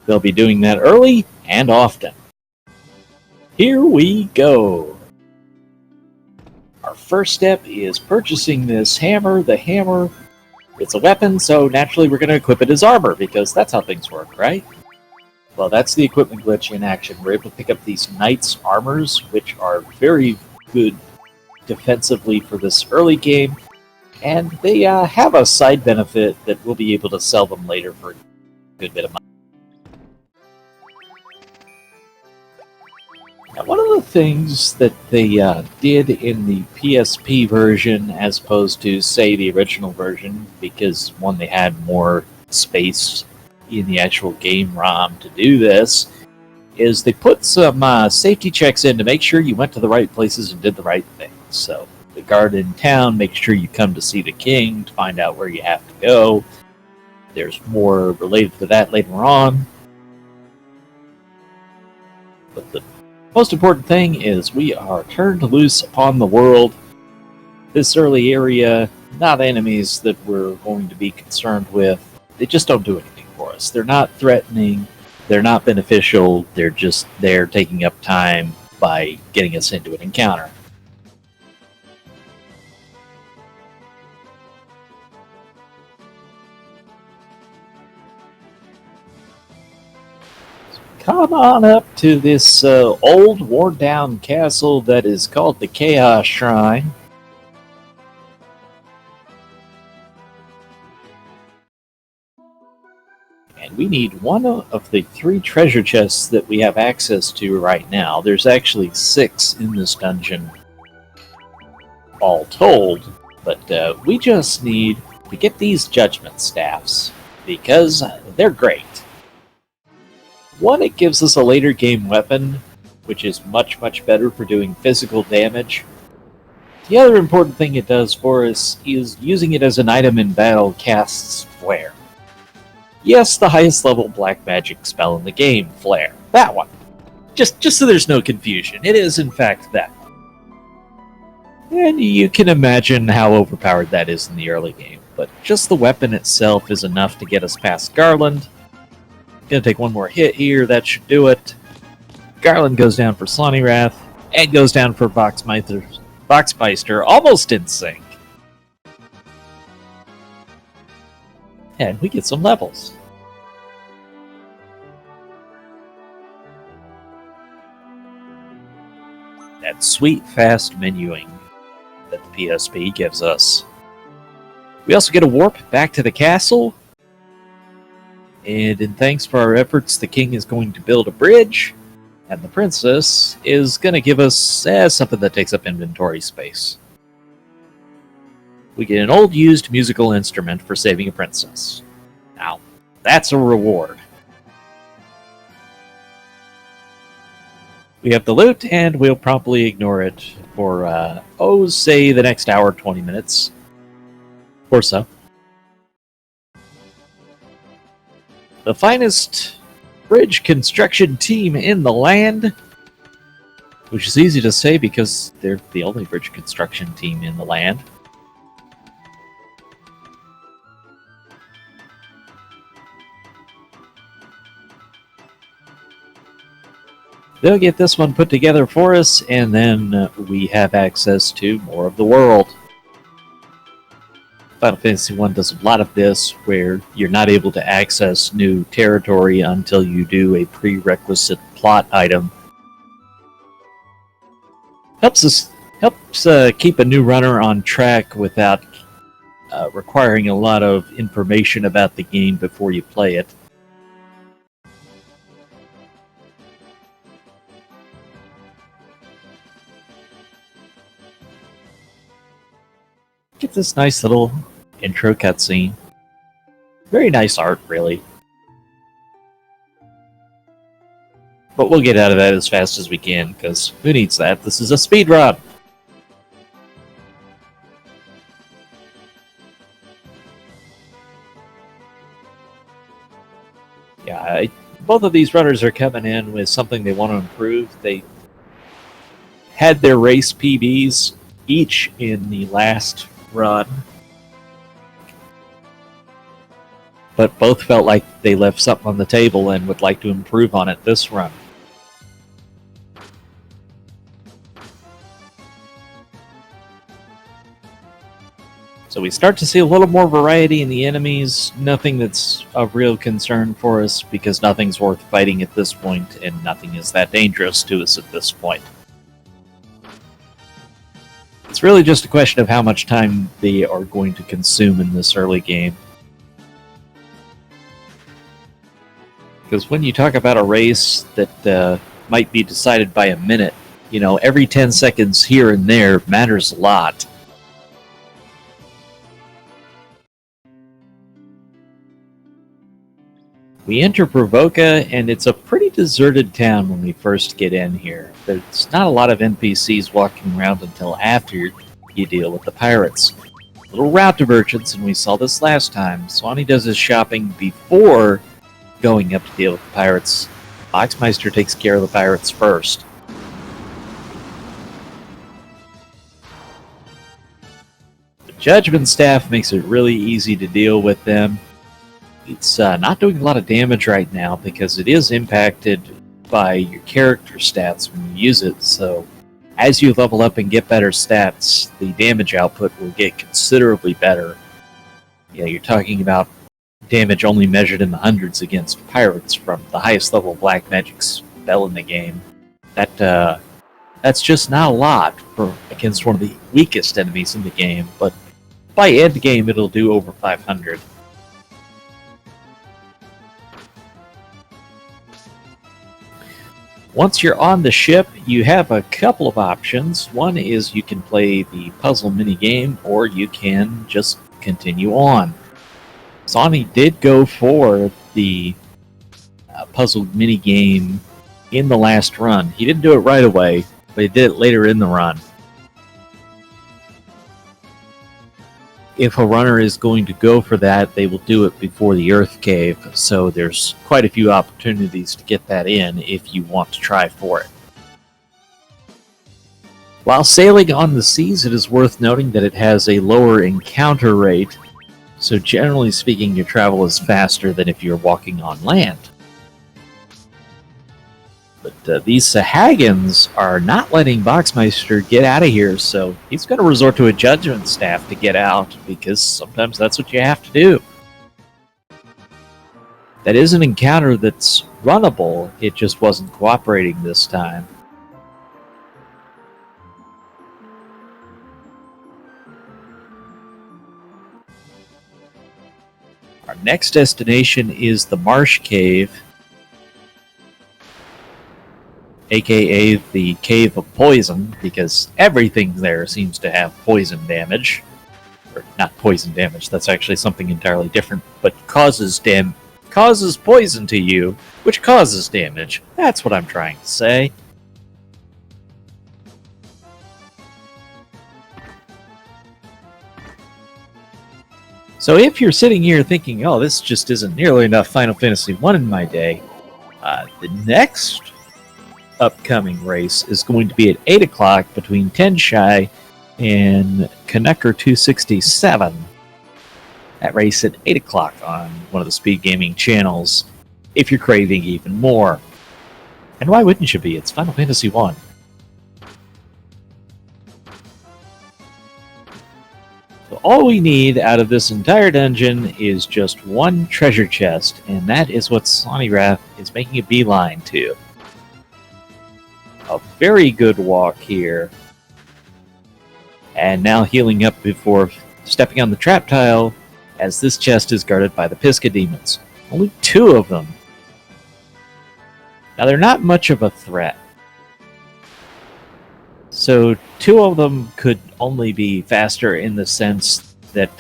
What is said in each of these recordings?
They'll be doing that early and often. Here we go. Our first step is purchasing this hammer. The hammer, it's a weapon, so naturally we're going to equip it as armor, because that's how things work, right? Well, that's the equipment glitch in action. We're able to pick up these Knight's armors, which are very good defensively for this early game, and they have a side benefit that we'll be able to sell them later for a good bit of money. Now, one of the things that they did in the PSP version, as opposed to, say, the original version, because, one, they had more space in the actual game ROM to do this, is they put some safety checks in to make sure you went to the right places and did the right things. So the guard in town makes sure you come to see the king to find out where you have to go. There's more related to that later on. But the most important thing is we are turned loose upon the world. This early area, not enemies that we're going to be concerned with. They just don't do anything for us. They're not threatening, they're not beneficial, they're just there taking up time by getting us into an encounter. Come on up to this old, worn-down castle that is called the Chaos Shrine. And we need one of the 3 treasure chests that we have access to right now. There's actually 6 in this dungeon, all told, but we just need to get these judgment staffs, because they're great. One, it gives us a later game weapon, which is much, much better for doing physical damage. The other important thing it does for us is using it as an item in battle casts Flare. Yes, the highest level black magic spell in the game, Flare. That one. Just so there's no confusion, it is in fact that. And you can imagine how overpowered that is in the early game, but just the weapon itself is enough to get us past Garland. Gonna take one more hit here, that should do it. Garland goes down for Sawneyrath, and goes down for Boxmeister, almost in sync. And we get some levels. That sweet, fast menuing that the PSP gives us. We also get a warp back to the castle. And in thanks for our efforts, the king is going to build a bridge. And the princess is going to give us something that takes up inventory space. We get an old used musical instrument for saving a princess. Now, that's a reward. We have the loot, and we'll promptly ignore it for, say, the next hour, 20 minutes. Or so. The finest bridge construction team in the land, which is easy to say because they're the only bridge construction team in the land. They'll get this one put together for us, and then we have access to more of the world. Final Fantasy I does a lot of this, where you're not able to access new territory until you do a prerequisite plot item. Helps keep a new runner on track without requiring a lot of information about the game before you play it. Get this nice little intro cutscene. Very nice art, really. But we'll get out of that as fast as we can, because who needs that? This is a speed run! Yeah, both of these runners are coming in with something they want to improve. They had their race PBs each in the last run. but both felt like they left something on the table and would like to improve on it this run. So we start to see a little more variety in the enemies, nothing that's of real concern for us because nothing's worth fighting at this point and nothing is that dangerous to us at this point. It's really just a question of how much time they are going to consume in this early game. Because when you talk about a race that might be decided by a minute, you know, every 10 seconds here and there matters a lot. We enter Provoca, and it's a pretty deserted town when we first get in here. There's not a lot of NPCs walking around until after you deal with the pirates. Little route divergence, and we saw this last time. Swanee does his shopping before going up to deal with the pirates. Boxmeister takes care of the pirates first. The Judgment Staff makes it really easy to deal with them. It's not doing a lot of damage right now because it is impacted by your character stats when you use it, so as you level up and get better stats, the damage output will get considerably better. Yeah, you're talking about damage only measured in the hundreds against pirates from the highest level black magic spell in the game. That's just not a lot for against one of the weakest enemies in the game, but by end game it'll do over 500. Once you're on the ship, you have a couple of options. One is you can play the puzzle minigame, or you can just continue on. Sawney did go for the puzzle minigame in the last run. He didn't do it right away, but he did it later in the run. If a runner is going to go for that, they will do it before the Earth Cave, so there's quite a few opportunities to get that in if you want to try for it. While sailing on the seas, it is worth noting that it has a lower encounter rate, so generally speaking, your travel is faster than if you're walking on land. But these Sahagins are not letting Boxmeister get out of here, so he's going to resort to a Judgment Staff to get out, because sometimes that's what you have to do. That is an encounter that's runnable, it just wasn't cooperating this time. Our next destination is the Marsh Cave, aka the Cave of Poison, because everything there seems to have poison damage. Or not poison damage, that's actually something entirely different, but causes poison to you, which causes damage. That's what I'm trying to say. So if you're sitting here thinking, oh, this just isn't nearly enough Final Fantasy I in my day, the next upcoming race is going to be at 8 o'clock between Tenshai and Kanekar 267. That race at 8 o'clock on one of the Speed Gaming channels, if you're craving even more. And why wouldn't you be? It's Final Fantasy I. So all we need out of this entire dungeon is just one treasure chest, and that is what Sawneyrath is making a beeline to. A very good walk here. And now healing up before stepping on the trap tile, as this chest is guarded by the Pisca demons. Only 2 of them. Now they're not much of a threat. So 2 of them could only be faster in the sense that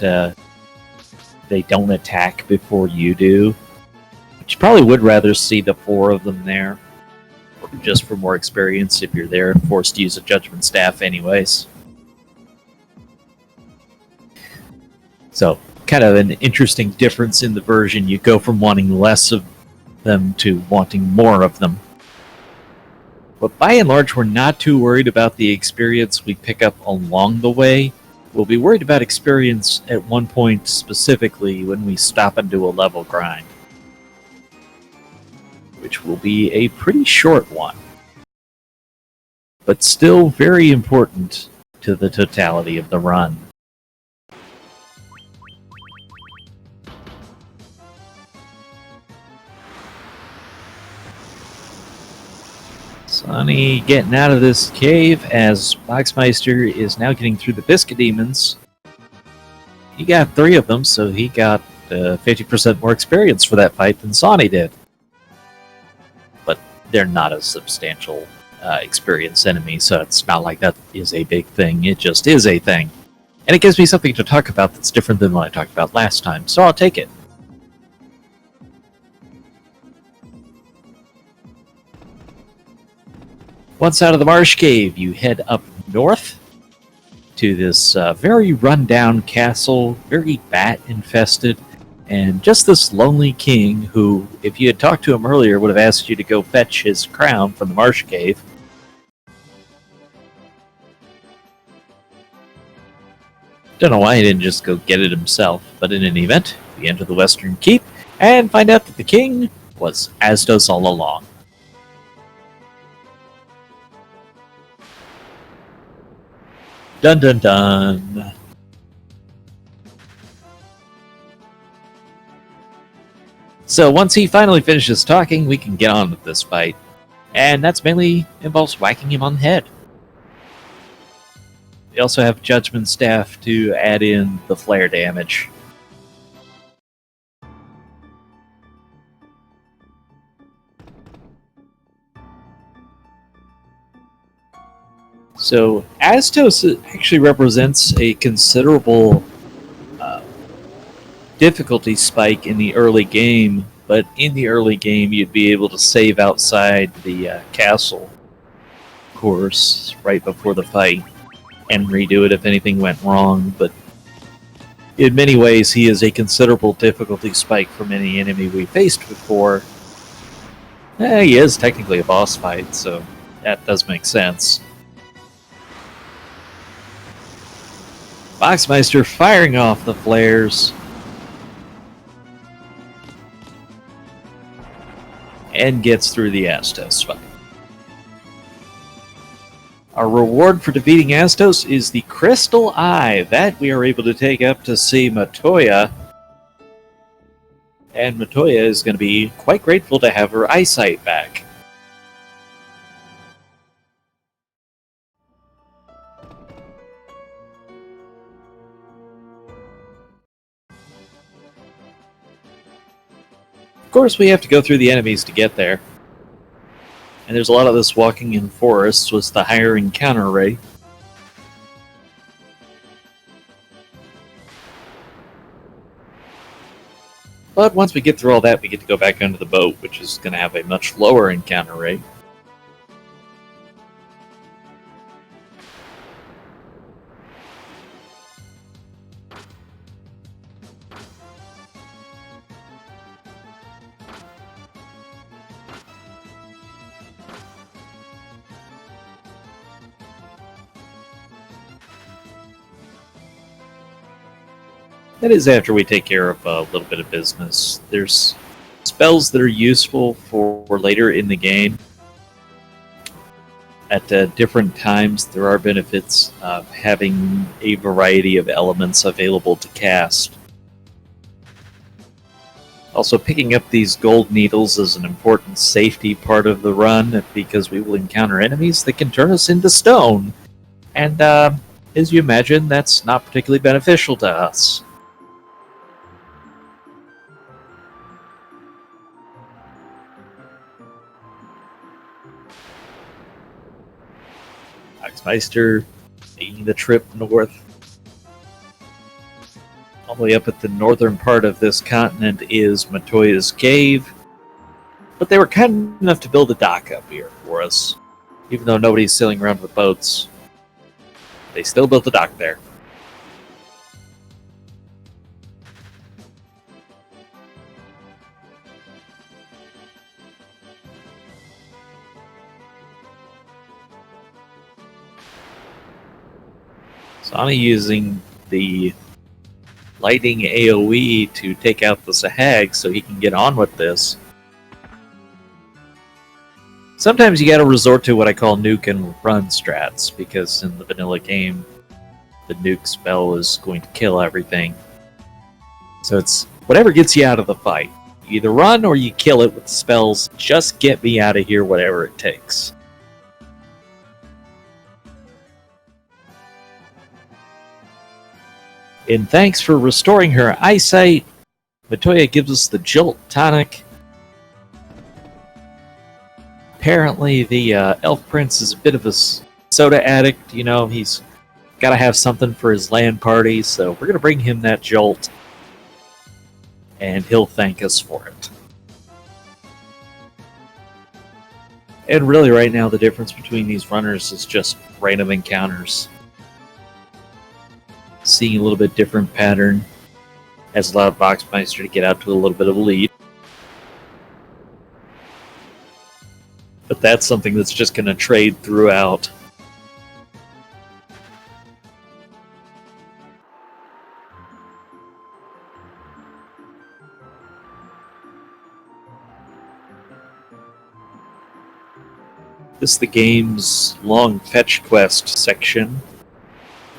they don't attack before you do. But you probably would rather see the 4 of them there. Just for more experience if you're there and forced to use a Judgment Staff anyways. So, kind of an interesting difference in the version. You go from wanting less of them to wanting more of them. But by and large, we're not too worried about the experience we pick up along the way. We'll be worried about experience at one point specifically when we stop and do a level grind, which will be a pretty short one, but still very important to the totality of the run. Sonny getting out of this cave as Boxmeister is now getting through the Biscuit Demons. He got 3 of them, so he got 50% more experience for that fight than Sonny did. But they're not a substantial experience enemy, so it's not like that is a big thing. It just is a thing. And it gives me something to talk about that's different than what I talked about last time, so I'll take it. Once out of the Marsh Cave, you head up north to this very run-down castle, very bat-infested, and just this lonely king who, if you had talked to him earlier, would have asked you to go fetch his crown from the Marsh Cave. Don't know why he didn't just go get it himself, but in any event, we enter the Western Keep and find out that the king was Astos all along. Dun dun dun. So once he finally finishes talking, we can get on with this fight. And that's mainly involves whacking him on the head. We also have Judgment Staff to add in the flare damage. So Astos actually represents a considerable difficulty spike in the early game, but in the early game you'd be able to save outside the castle course right before the fight and redo it if anything went wrong, but in many ways he is a considerable difficulty spike from any enemy we faced before. He is technically a boss fight, so that does make sense. Boxmeister firing off the flares and gets through the Astos fight. Our reward for defeating Astos is the Crystal Eye. That we are able to take up to see Matoya. And Matoya is going to be quite grateful to have her eyesight back. Of course, we have to go through the enemies to get there. And there's a lot of this walking in forests with the higher encounter rate. But once we get through all that, we get to go back onto the boat, which is going to have a much lower encounter rate. That is after we take care of a little bit of business. There's spells that are useful for later in the game. At different times, there are benefits of having a variety of elements available to cast. Also, picking up these gold needles is an important safety part of the run, because we will encounter enemies that can turn us into stone. And, as you imagine, that's not particularly beneficial to us. Boxmeister making the trip north. All the way up at the northern part of this continent is Matoya's Cave. But they were kind enough to build a dock up here for us. Even though nobody's sailing around with boats, they still built a dock there. Sonny using the lightning AoE to take out the Sahag so he can get on with this. Sometimes you gotta resort to what I call nuke and run strats, because in the vanilla game, the nuke spell is going to kill everything. So it's whatever gets you out of the fight. You either run or you kill it with spells. Just get me out of here, whatever it takes. And thanks for restoring her eyesight. Matoya gives us the Jolt tonic. Apparently the Elf Prince is a bit of a soda addict. You know, he's got to have something for his LAN party, so we're going to bring him that Jolt. And he'll thank us for it. And really right now the difference between these runners is just random encounters. Seeing a little bit different pattern has allowed Boxmeister to get out to a little bit of a lead. But that's something that's just going to trade throughout. This is the game's long fetch quest section.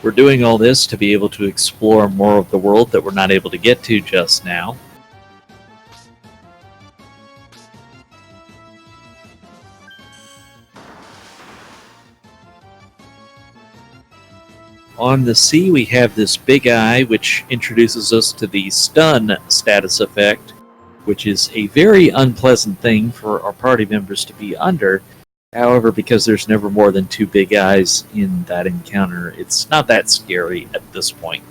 We're doing all this to be able to explore more of the world that we're not able to get to just now. On the sea, we have this big eye, which introduces us to the stun status effect, which is a very unpleasant thing for our party members to be under. However, because there's never more than 2 big eyes in that encounter, it's not that scary at this point.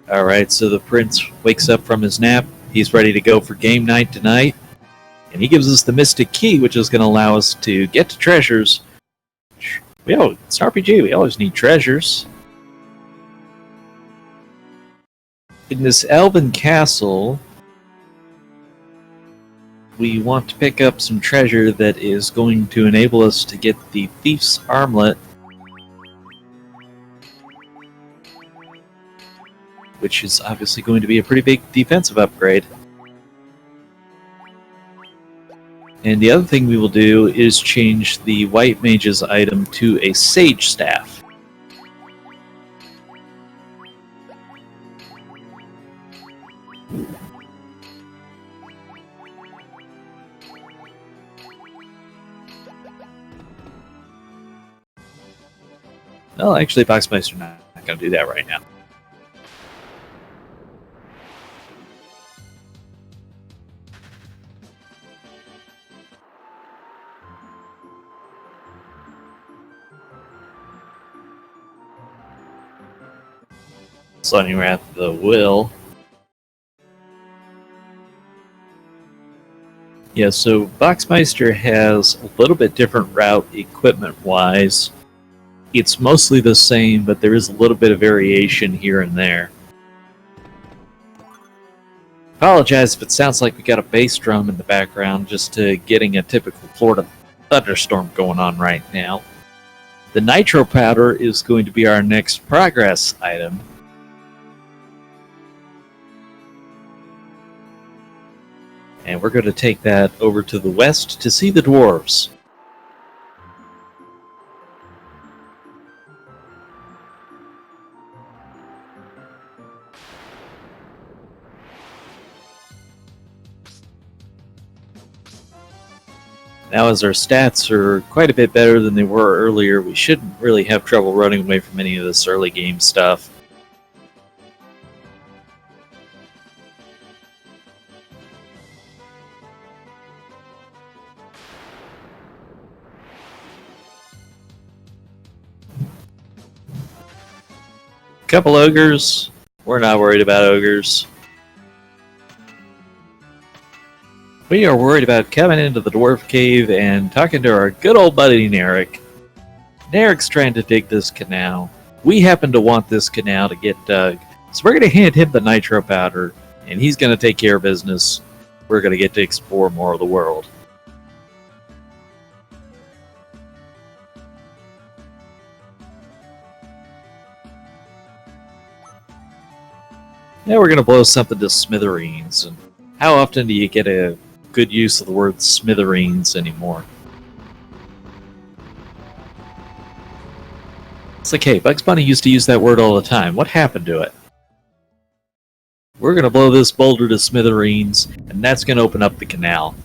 Alright, so the prince wakes up from his nap. He's ready to go for game night tonight. And he gives us the Mystic Key, which is going to allow us to get to treasures. It's an RPG, we always need treasures. In this elven castle, we want to pick up some treasure that is going to enable us to get the Thief's Armlet, which is obviously going to be a pretty big defensive upgrade. And the other thing we will do is change the White Mage's item to a Sage Staff. Well, actually, Boxmeister not going to do that right now. Sawneyrath11. Yeah, so Boxmeister has a little bit different route equipment-wise. It's mostly the same, but there is a little bit of variation here and there. Apologize if it sounds like we got a bass drum in the background, just getting a typical Florida thunderstorm going on right now. The nitro powder is going to be our next progress item. And we're going to take that over to the west to see the dwarves. Now, as our stats are quite a bit better than they were earlier, we shouldn't really have trouble running away from any of this early game stuff. Couple ogres. We're not worried about ogres. We are worried about coming into the dwarf cave and talking to our good old buddy Narek. Narek's trying to dig this canal. We happen to want this canal to get dug, so we're going to hand him the nitro powder, and he's going to take care of business. we're going to get to explore more of the world. Now we're going to blow something to smithereens. And how often do you get a good use of the word smithereens anymore? It's like, hey, Bugs Bunny used to use that word all the time. What happened to it? We're going to blow this boulder to smithereens, and that's going to open up the canal.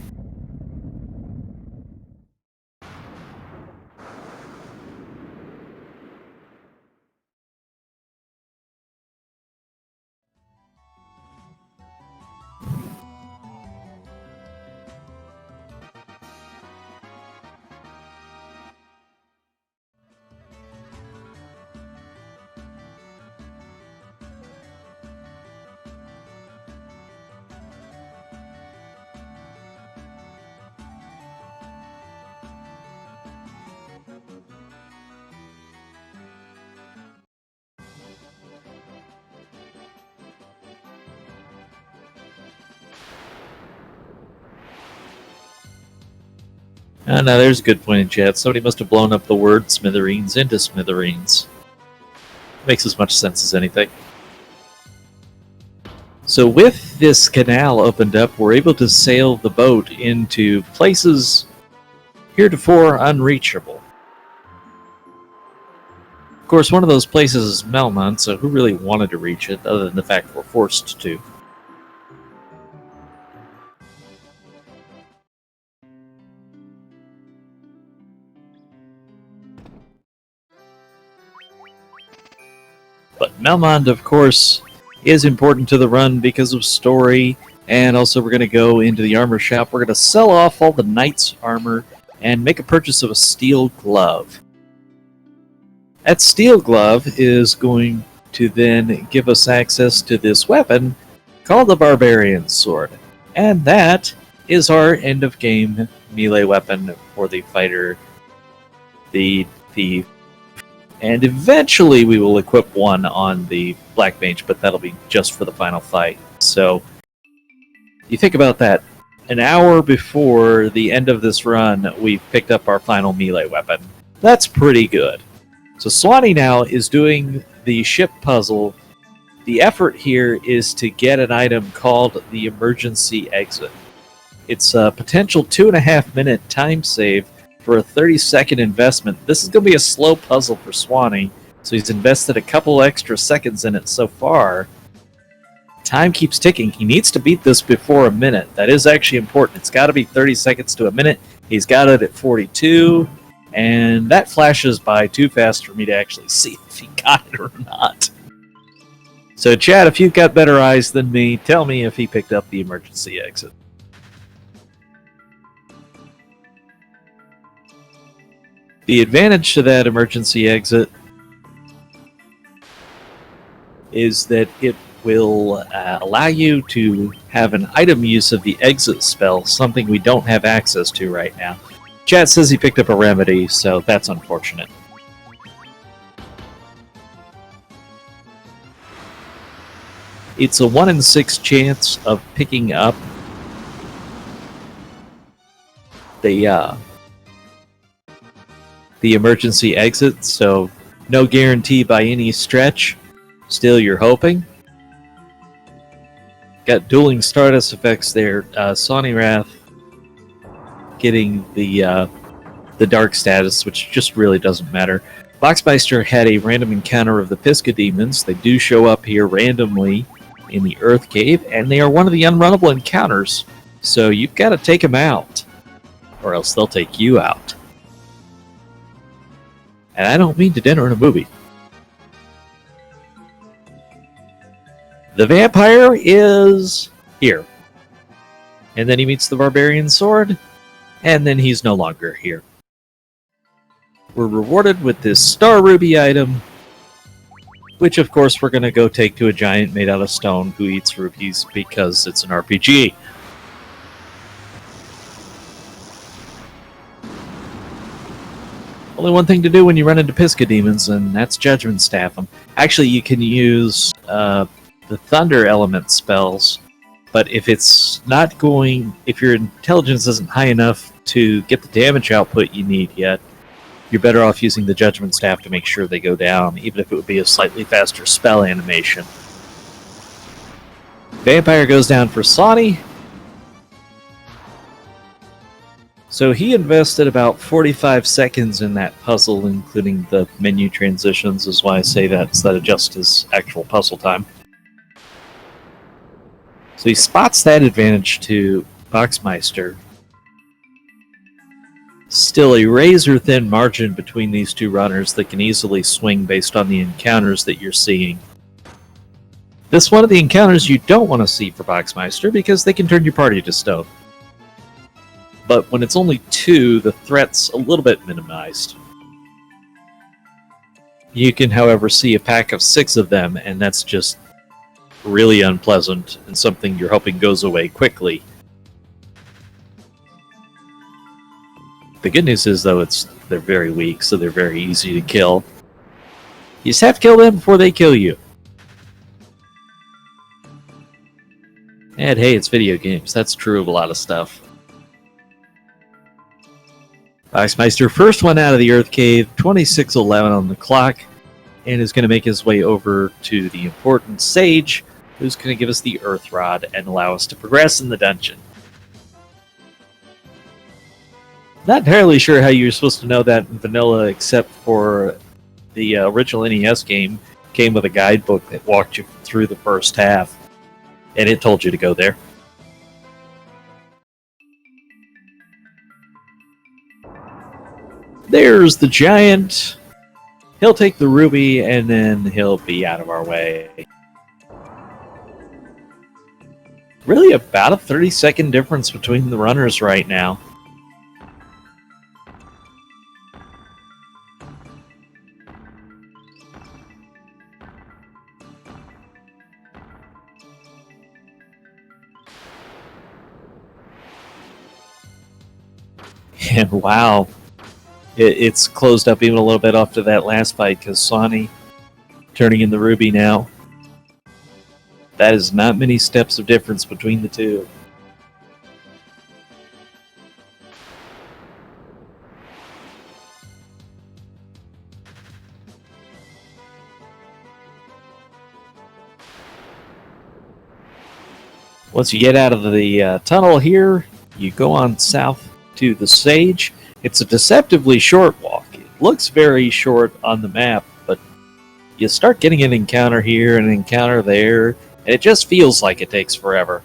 Oh, no, there's a good point in chat. Somebody must have blown up the word smithereens into smithereens. Makes as much sense as anything. So with this canal opened up, we're able to sail the boat into places heretofore unreachable. Of course, one of those places is Melmont, so who really wanted to reach it, other than the fact we're forced to? But Melmond, of course, is important to the run because of story, and also we're going to go into the armor shop. We're going to sell off all the knight's armor and make a purchase of a steel glove. That steel glove is going to then give us access to this weapon called the Barbarian Sword. And that is our end-of-game melee weapon for the fighter, the thief. And eventually we will equip one on the Black Mage, but that'll be just for the final fight. So, you think about that. An hour before the end of this run, we've picked up our final melee weapon. That's pretty good. So Swanee now is doing the ship puzzle. The effort here is to get an item called the Emergency Exit. It's a potential 2.5 minute time save for a 30-second investment. This is going to be a slow puzzle for Swanee, so he's invested a couple extra seconds in it so far. Time keeps ticking. He needs to beat this before a minute. That is actually important. It's got to be 30 seconds to a minute. He's got it at 42, and that flashes by too fast for me to actually see if he got it or not. So Chad, if you've got better eyes than me, tell me if he picked up the emergency exit. The advantage to that emergency exit is that it will allow you to have an item use of the exit spell, something we don't have access to right now. Chad says he picked up a remedy, so that's unfortunate. It's a 1 in 6 chance of picking up the emergency exit, so no guarantee by any stretch. Still, you're hoping. Got dueling Stardust effects there. Sawneyrath getting the dark status, which just really doesn't matter. Boxmeister had a random encounter of the Pisca demons. They do show up here randomly in the Earth Cave, and they are one of the unrunnable encounters. So you've got to take them out, or else they'll take you out. And I don't mean to dinner in a movie. The vampire is here. And then he meets the Barbarian Sword, and then he's no longer here. We're rewarded with this Star Ruby item, which of course we're going to go take to a giant made out of stone who eats rupees because it's an RPG. Only one thing to do when you run into Pisca demons, and that's Judgment Staff them. Actually, you can use the Thunder element spells But if it's not going, if your intelligence isn't high enough to get the damage output you need yet, you're better off using the Judgment Staff to make sure they go down, even if it would be a slightly faster spell animation. Vampire goes down for Sawney. So he invested about 45 seconds in that puzzle, including the menu transitions, is why I say that instead of just his actual puzzle time. So he spots that advantage to Boxmeister. Still a razor-thin margin between these two runners that can easily swing based on the encounters that you're seeing. This is one of the encounters you don't want to see for Boxmeister because they can turn your party to stone. But when it's only two, the threat's a little bit minimized. You can, however, see a pack of 6 of them, and that's just really unpleasant and something you're hoping goes away quickly. The good news is, though, they're very weak, so they're very easy to kill. You just have to kill them before they kill you. And hey, it's video games. That's true of a lot of stuff. Boxmeister first one out of the Earth Cave, 26:11 on the clock, and is going to make his way over to the important Sage, who's going to give us the Earth Rod and allow us to progress in the dungeon. Not entirely sure how you're supposed to know that in vanilla, except for the original NES game came with a guidebook that walked you through the first half, and it told you to go there. There's the giant. He'll take the ruby, and then he'll be out of our way. Really about a 30-second difference between the runners right now. And wow, it's closed up even a little bit after that last fight because Sawney turning in the ruby now. That is not many steps of difference between the two. Once you get out of the tunnel here, you go on south to the Sage. It's a deceptively short walk. It looks very short on the map, but you start getting an encounter here and an encounter there, and it just feels like it takes forever.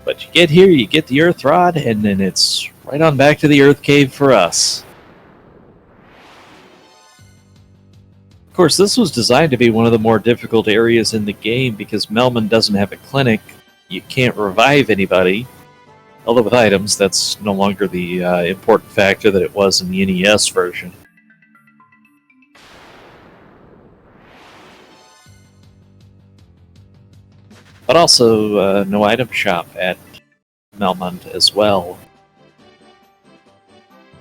But you get here, you get the Earth Rod, and then it's right on back to the Earth Cave for us. Of course, this was designed to be one of the more difficult areas in the game because Melman doesn't have a clinic. You can't revive anybody. Although with items, that's no longer the important factor that it was in the NES version. But also, no item shop at Melmond as well.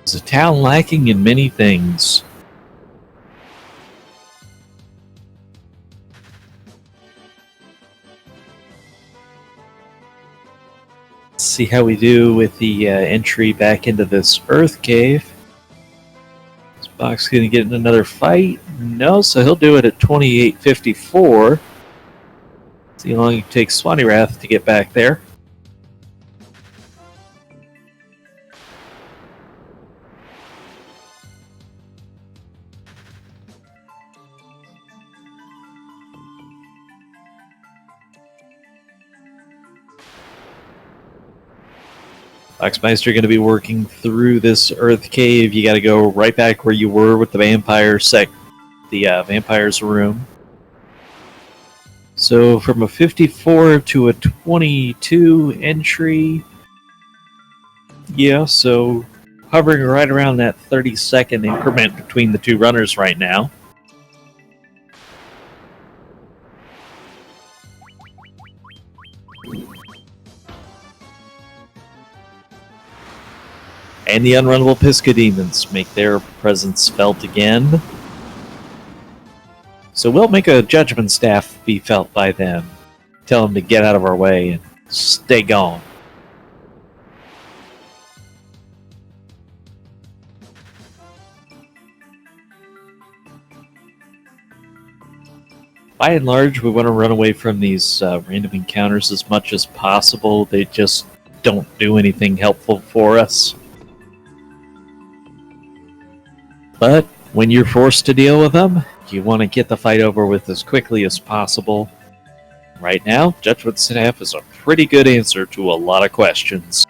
It's a town lacking in many things. Let's see how we do with the entry back into this Earth Cave. Is Box going to get in another fight? No, so he'll do it at 28:54. See how long it takes Sawneyrath to get back there. Boxmeister going to be working through this Earth Cave. You got to go right back where you were with the vampire vampire's room. So from a 54 to a 22 entry, yeah, so hovering right around that 30-second increment between the two runners right now. And the unrunnable Piscademons make their presence felt again. So we'll make a judgment staff be felt by them. Tell them to get out of our way and stay gone. By and large, we want to run away from these random encounters as much as possible. They just don't do anything helpful for us. But when you're forced to deal with them, you want to get the fight over with as quickly as possible. Right now, Judgment Staff is a pretty good answer to a lot of questions.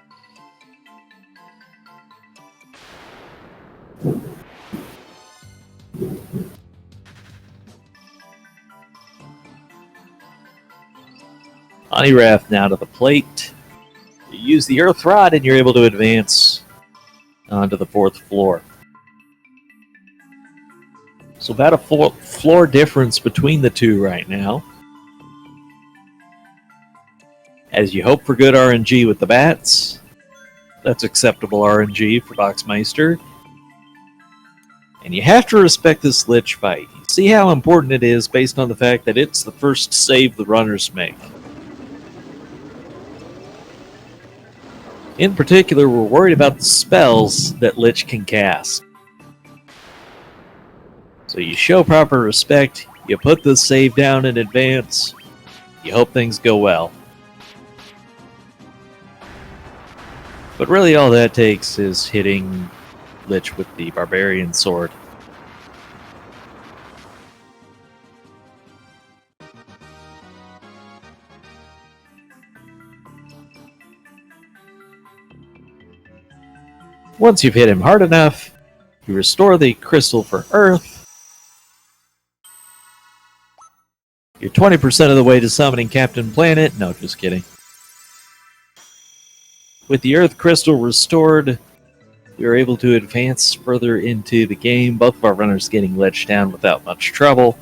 Sawneyrath now to the plate. You use the Earth Rod and you're able to advance onto the 4th floor. So about a floor difference between the two right now. As you hope for good RNG with the bats. That's acceptable RNG for Boxmeister. And you have to respect this Lich fight. You see how important it is based on the fact that it's the first save the runners make. In particular, we're worried about the spells that Lich can cast. So you show proper respect, you put the save down in advance, you hope things go well. But really all that takes is hitting Lich with the Barbarian Sword. Once you've hit him hard enough, you restore the crystal for Earth. You're 20% of the way to summoning Captain Planet. No, just kidding. With the Earth crystal restored, we are able to advance further into the game. Both of our runners getting ledged down without much trouble.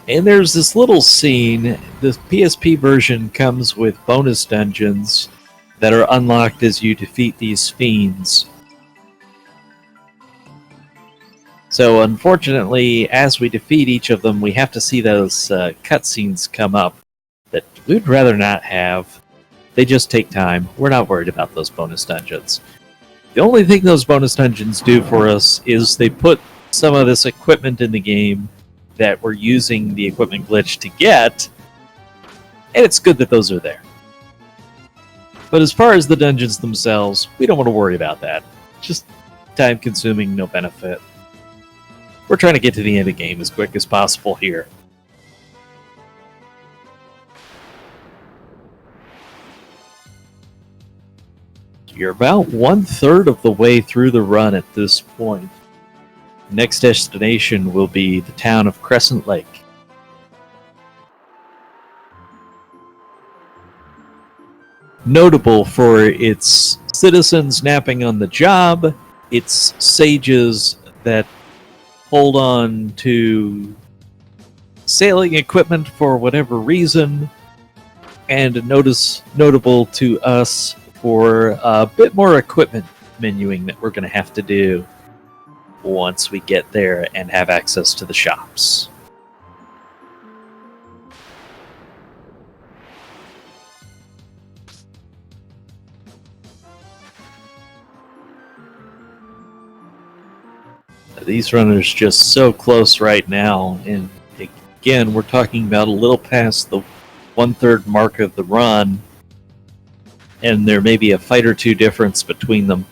And there's this little scene. The PSP version comes with bonus dungeons that are unlocked as you defeat these fiends. So unfortunately, as we defeat each of them, we have to see those cutscenes come up that we'd rather not have. They just take time. We're not worried about those bonus dungeons. The only thing those bonus dungeons do for us is they put some of this equipment in the game that we're using the equipment glitch to get, and it's good that those are there. But as far as the dungeons themselves, we don't want to worry about that. Just time-consuming, no benefit. We're trying to get to the end of the game as quick as possible here. You're about 1/3 of the way through the run at this point. Next destination will be the town of Crescent Lake. Notable for its citizens napping on the job, its sages that hold on to sailing equipment for whatever reason, and notable to us for a bit more equipment menuing that we're going to have to do once we get there and have access to the shops. These runners just so close right now, and again, we're talking about a little past the 1/3 mark of the run, and there may be a fight or two difference between them.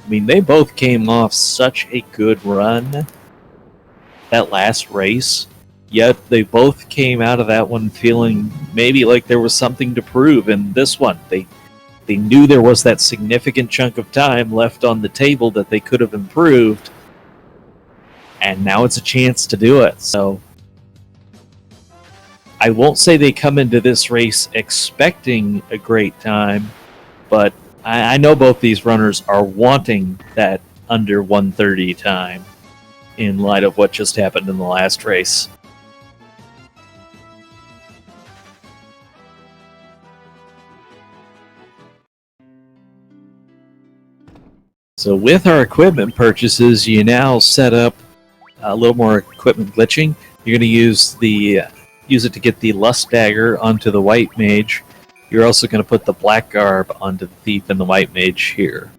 I mean, they both came off such a good run that last race, yet they both came out of that one feeling maybe like there was something to prove. In this one, they knew there was that significant chunk of time left on the table that they could have improved, and now it's a chance to do it. So I won't say they come into this race expecting a great time, but I know both these runners are wanting that under 130 time in light of what just happened in the last race. So with our equipment purchases, you now set up a little more equipment glitching. You're going to use it to get the Lust Dagger onto the White Mage. You're also going to put the Black Garb onto the Thief and the White Mage here.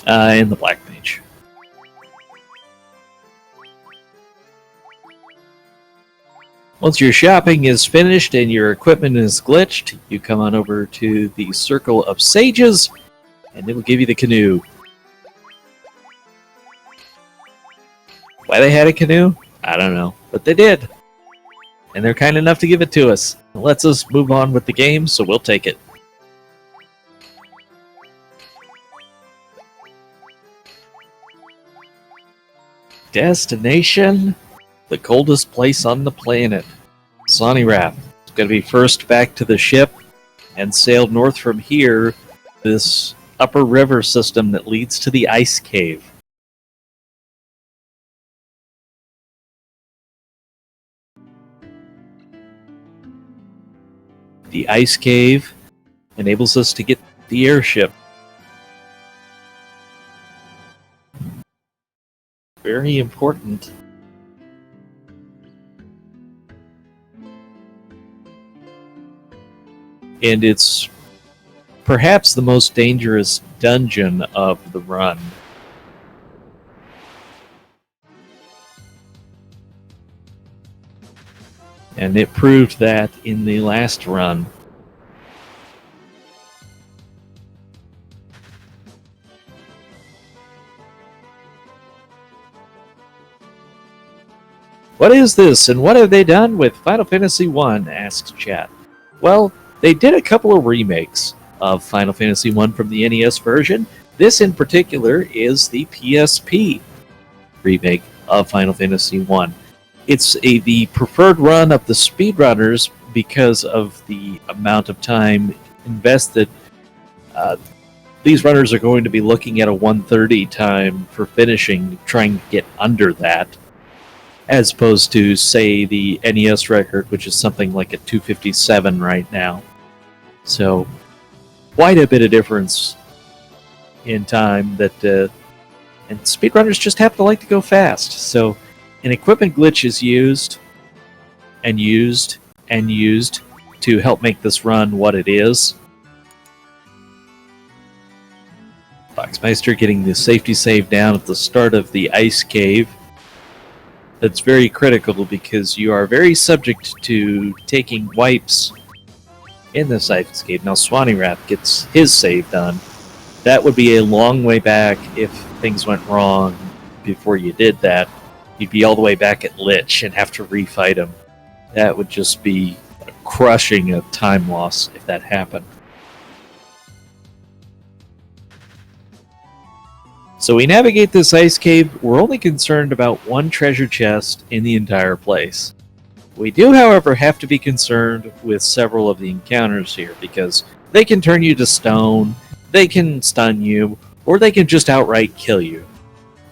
And the Black Mage. Once your shopping is finished and your equipment is glitched, you come on over to the Circle of Sages, and it will give you the canoe. Why they had a canoe? I don't know, but they did. And they're kind enough to give it to us. It lets us move on with the game, so we'll take it. Destination? The coldest place on the planet. Sawneyrath is going to be first back to the ship and sail north from here, this upper river system that leads to the ice cave. The ice cave enables us to get the airship. Very important. And it's perhaps the most dangerous dungeon of the run. And it proved that in the last run. What is this, and what have they done with Final Fantasy I? Asks chat. Well, they did a couple of remakes of Final Fantasy I from the NES version. This in particular is the PSP remake of Final Fantasy I. It's the preferred run of the speedrunners because of the amount of time invested. These runners are going to be looking at a 1:30 time for finishing, trying to get under that, as opposed to, say, the NES record, which is something like a 2:57 right now. So, quite a bit of difference in time that, and speedrunners just happen to like to go fast. So, an equipment glitch is used and used and used to help make this run what it is. Boxmeister getting the safety save down at the start of the ice cave. That's very critical because you are very subject to taking wipes in this ice cave. Now Sawneyrath gets his save done. That would be a long way back if things went wrong before you did that. You'd be all the way back at Lich and have to refight him. That would just be crushing a time loss if that happened. So we navigate this ice cave. We're only concerned about one treasure chest in the entire place. We do, however, have to be concerned with several of the encounters here because they can turn you to stone, they can stun you, or they can just outright kill you.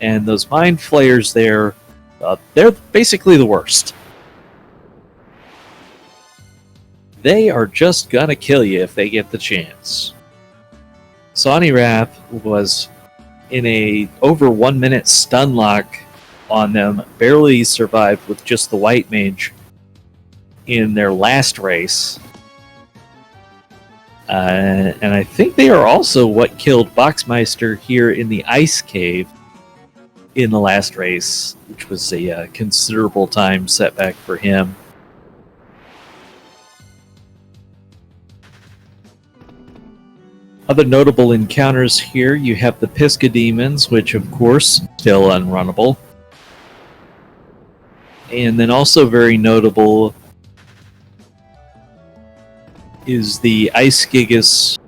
And those mind flayers there, they're basically the worst. They are just gonna kill you if they get the chance. Sawneyrath was in a over 1 minute stun lock on them, barely survived with just the White Mage in their last race. And I think they are also what killed Boxmeister here in the Ice Cave in the last race, which was a considerable time setback for him. Other notable encounters here, you have the Pisca Demons, which of course, still unrunnable. And then also very notable is the Ice Gigas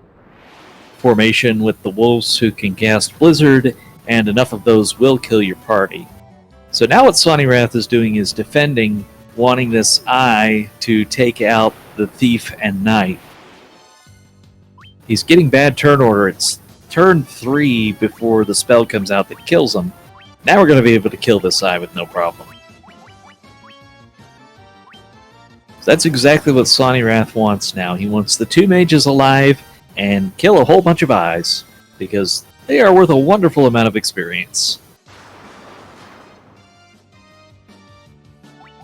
formation with the wolves who can cast Blizzard, and enough of those will kill your party. So now what Sawneyrath is doing is defending, wanting this eye to take out the thief and knight. He's getting bad turn order. It's turn 3 before the spell comes out that kills him. Now we're going to be able to kill this eye with no problem. So that's exactly what Sawneyrath wants now. He wants the 2 mages alive and kill a whole bunch of eyes, because they are worth a wonderful amount of experience.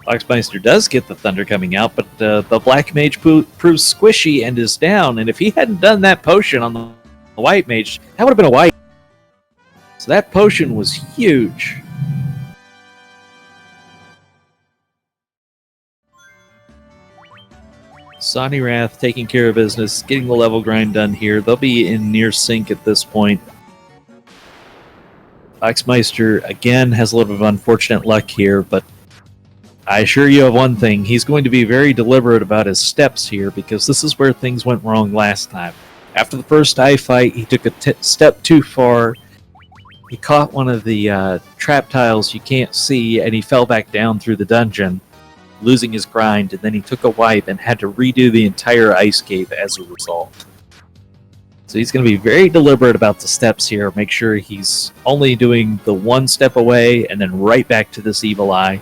Boxmeister does get the thunder coming out, but the black mage proves squishy and is down, and if he hadn't done that potion on the white mage, that would have been a white. So that potion was huge. Sawneyrath taking care of business, getting the level grind done here. They'll be in near sync at this point. Boxmeister, again, has a little bit of unfortunate luck here, but I assure you of one thing. He's going to be very deliberate about his steps here, because this is where things went wrong last time. After the first eye fight, he took a step too far. He caught one of the trap tiles you can't see, and he fell back down through the dungeon, losing his grind, and then he took a wipe and had to redo the entire ice cave as a result. So he's going to be very deliberate about the steps here, make sure he's only doing the 1 step away and then right back to this evil eye.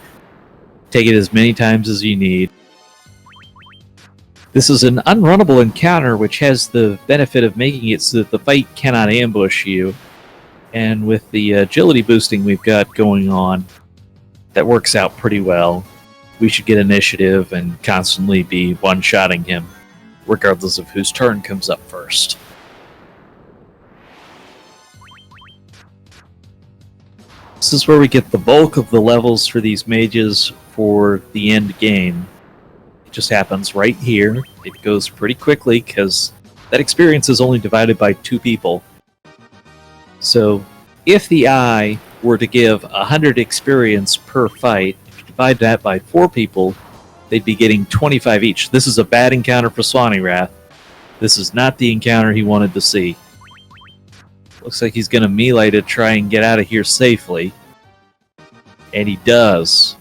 Take it as many times as you need. This is an unrunnable encounter, which has the benefit of making it so that the fight cannot ambush you. And with the agility boosting we've got going on, that works out pretty well. We should get initiative and constantly be one-shotting him, regardless of whose turn comes up first. This is where we get the bulk of the levels for these mages for the end game. It just happens right here. It goes pretty quickly because that experience is only divided by 2 people. So if the eye were to give 100 experience per fight, if you divide that by 4 people, they'd be getting 25 each. This is a bad encounter for Sawneyrath. This is not the encounter he wanted to see. Looks like he's going to melee to try and get out of here safely. And he does.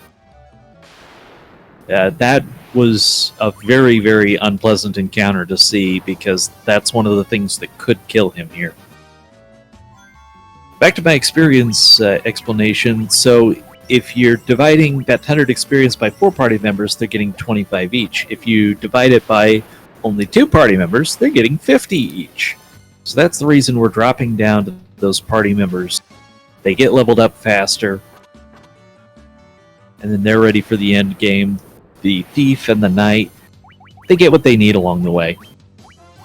That was a very, very unpleasant encounter to see, because that's one of the things that could kill him here. Back to my experience explanation. So if you're dividing that 100 experience by 4 party members, they're getting 25 each. If you divide it by only 2 party members, they're getting 50 each. So that's the reason we're dropping down to those party members. They get leveled up faster, and then they're ready for the end game. The thief and the knight, they get what they need along the way.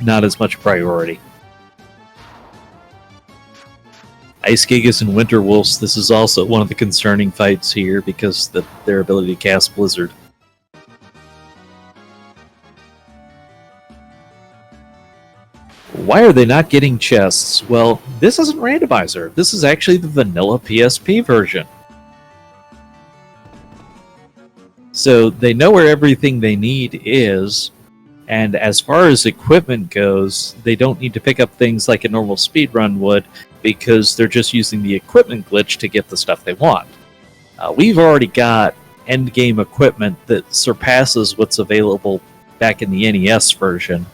Not as much priority. Ice Gigas and Winter Wolves, this is also one of the concerning fights here because of their ability to cast Blizzard. Why are they not getting chests? Well, this isn't randomizer. This is actually the vanilla PSP version. So they know where everything they need is, and as far as equipment goes, they don't need to pick up things like a normal speedrun would, because they're just using the equipment glitch to get the stuff they want. We've already got endgame equipment that surpasses what's available back in the NES version,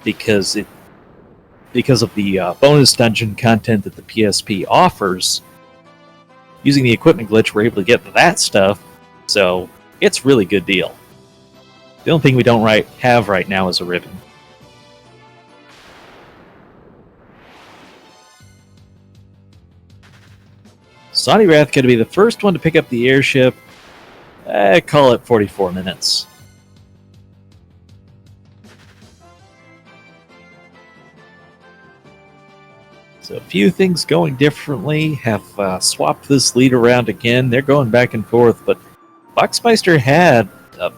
because of the bonus dungeon content that the PSP offers. Using the equipment glitch, we're able to get that stuff, so it's a really good deal. The only thing we don't have right now is a ribbon. Sawneyrath going to be the first one to pick up the airship. I call it 44 minutes. So a few things going differently. Have swapped this lead around again. They're going back and forth, but Boxmeister had a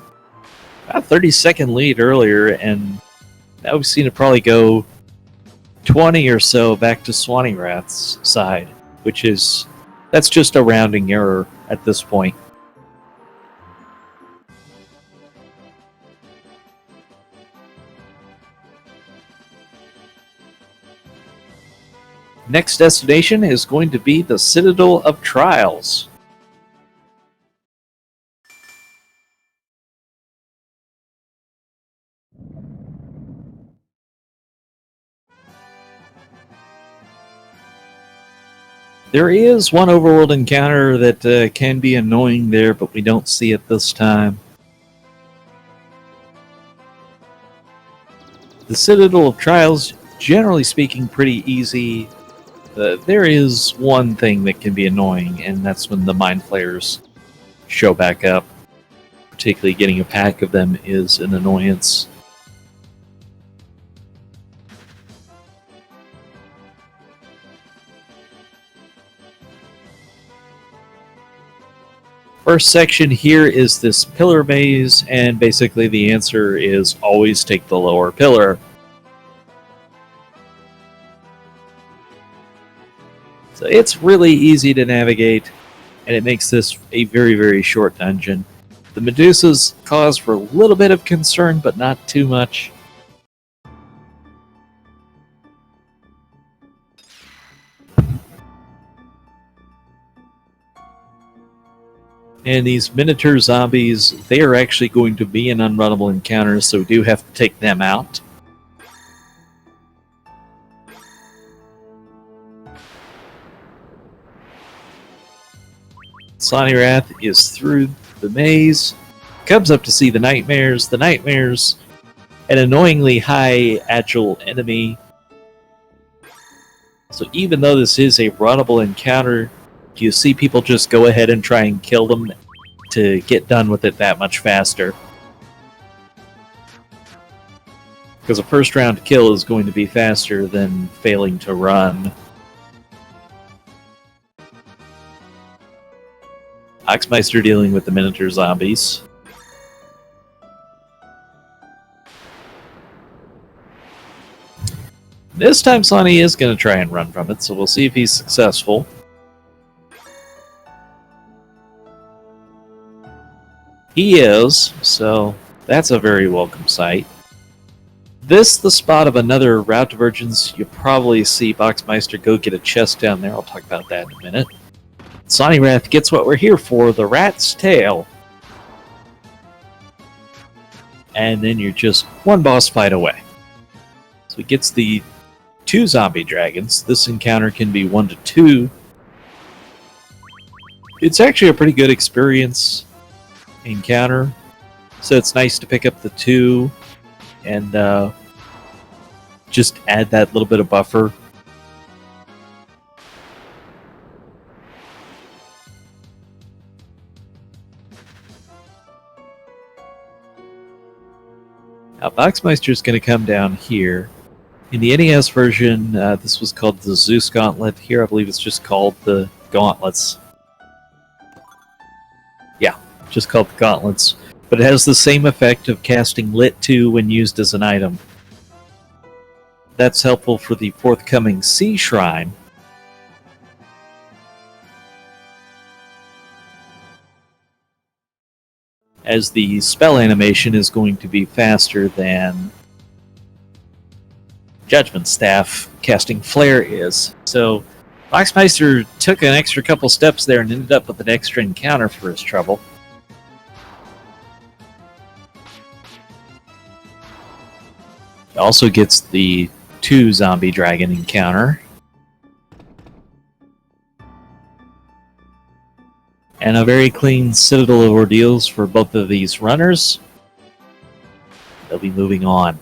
30-second lead earlier, and now we've seen it probably go 20 or so back to Sawneyrath's side, that's just a rounding error at this point. Next destination is going to be the Citadel of Trials. There is one overworld encounter that can be annoying there, but we don't see it this time. The Citadel of Trials, generally speaking, pretty easy. There is one thing that can be annoying, and that's when the Mind Flayers show back up. Particularly getting a pack of them is an annoyance. First section here is this pillar maze, and basically the answer is always take the lower pillar. So it's really easy to navigate, and it makes this a very, very short dungeon. The Medusas cause for a little bit of concern, but not too much. And these miniature zombies, they are actually going to be an unrunnable encounter, so we do have to take them out. Sawneyrath is through the maze, comes up to see the nightmares. The nightmares, an annoyingly high agile enemy. So even though this is a runnable encounter, you see people just go ahead and try and kill them to get done with it that much faster. Because a first round kill is going to be faster than failing to run. Boxmeister dealing with the miniature zombies. This time Sonny is going to try and run from it, so we'll see if he's successful. He is, so that's a very welcome sight. This, the spot of another route divergence. You'll probably see Boxmeister go get a chest down there. I'll talk about that in a minute. Sawneyrath gets what we're here for, the rat's tail. And then you're just one boss fight away. So he gets the 2 zombie dragons. This encounter can be 1 to 2. It's actually a pretty good experience encounter, so it's nice to pick up the 2 and just add that little bit of buffer. Now Boxmeister is going to come down here. In the NES version, this was called the Zeus Gauntlet. Here I believe it's just called the Gauntlets. Yeah, just called the Gauntlets. But it has the same effect of casting Lit 2 when used as an item. That's helpful for the forthcoming Sea Shrine. As the spell animation is going to be faster than Judgment Staff casting Flare is. So Boxmeister took an extra couple steps there and ended up with an extra encounter for his trouble. He also gets the 2 zombie dragon encounter. And a very clean Citadel of Ordeals for both of these runners. They'll be moving on.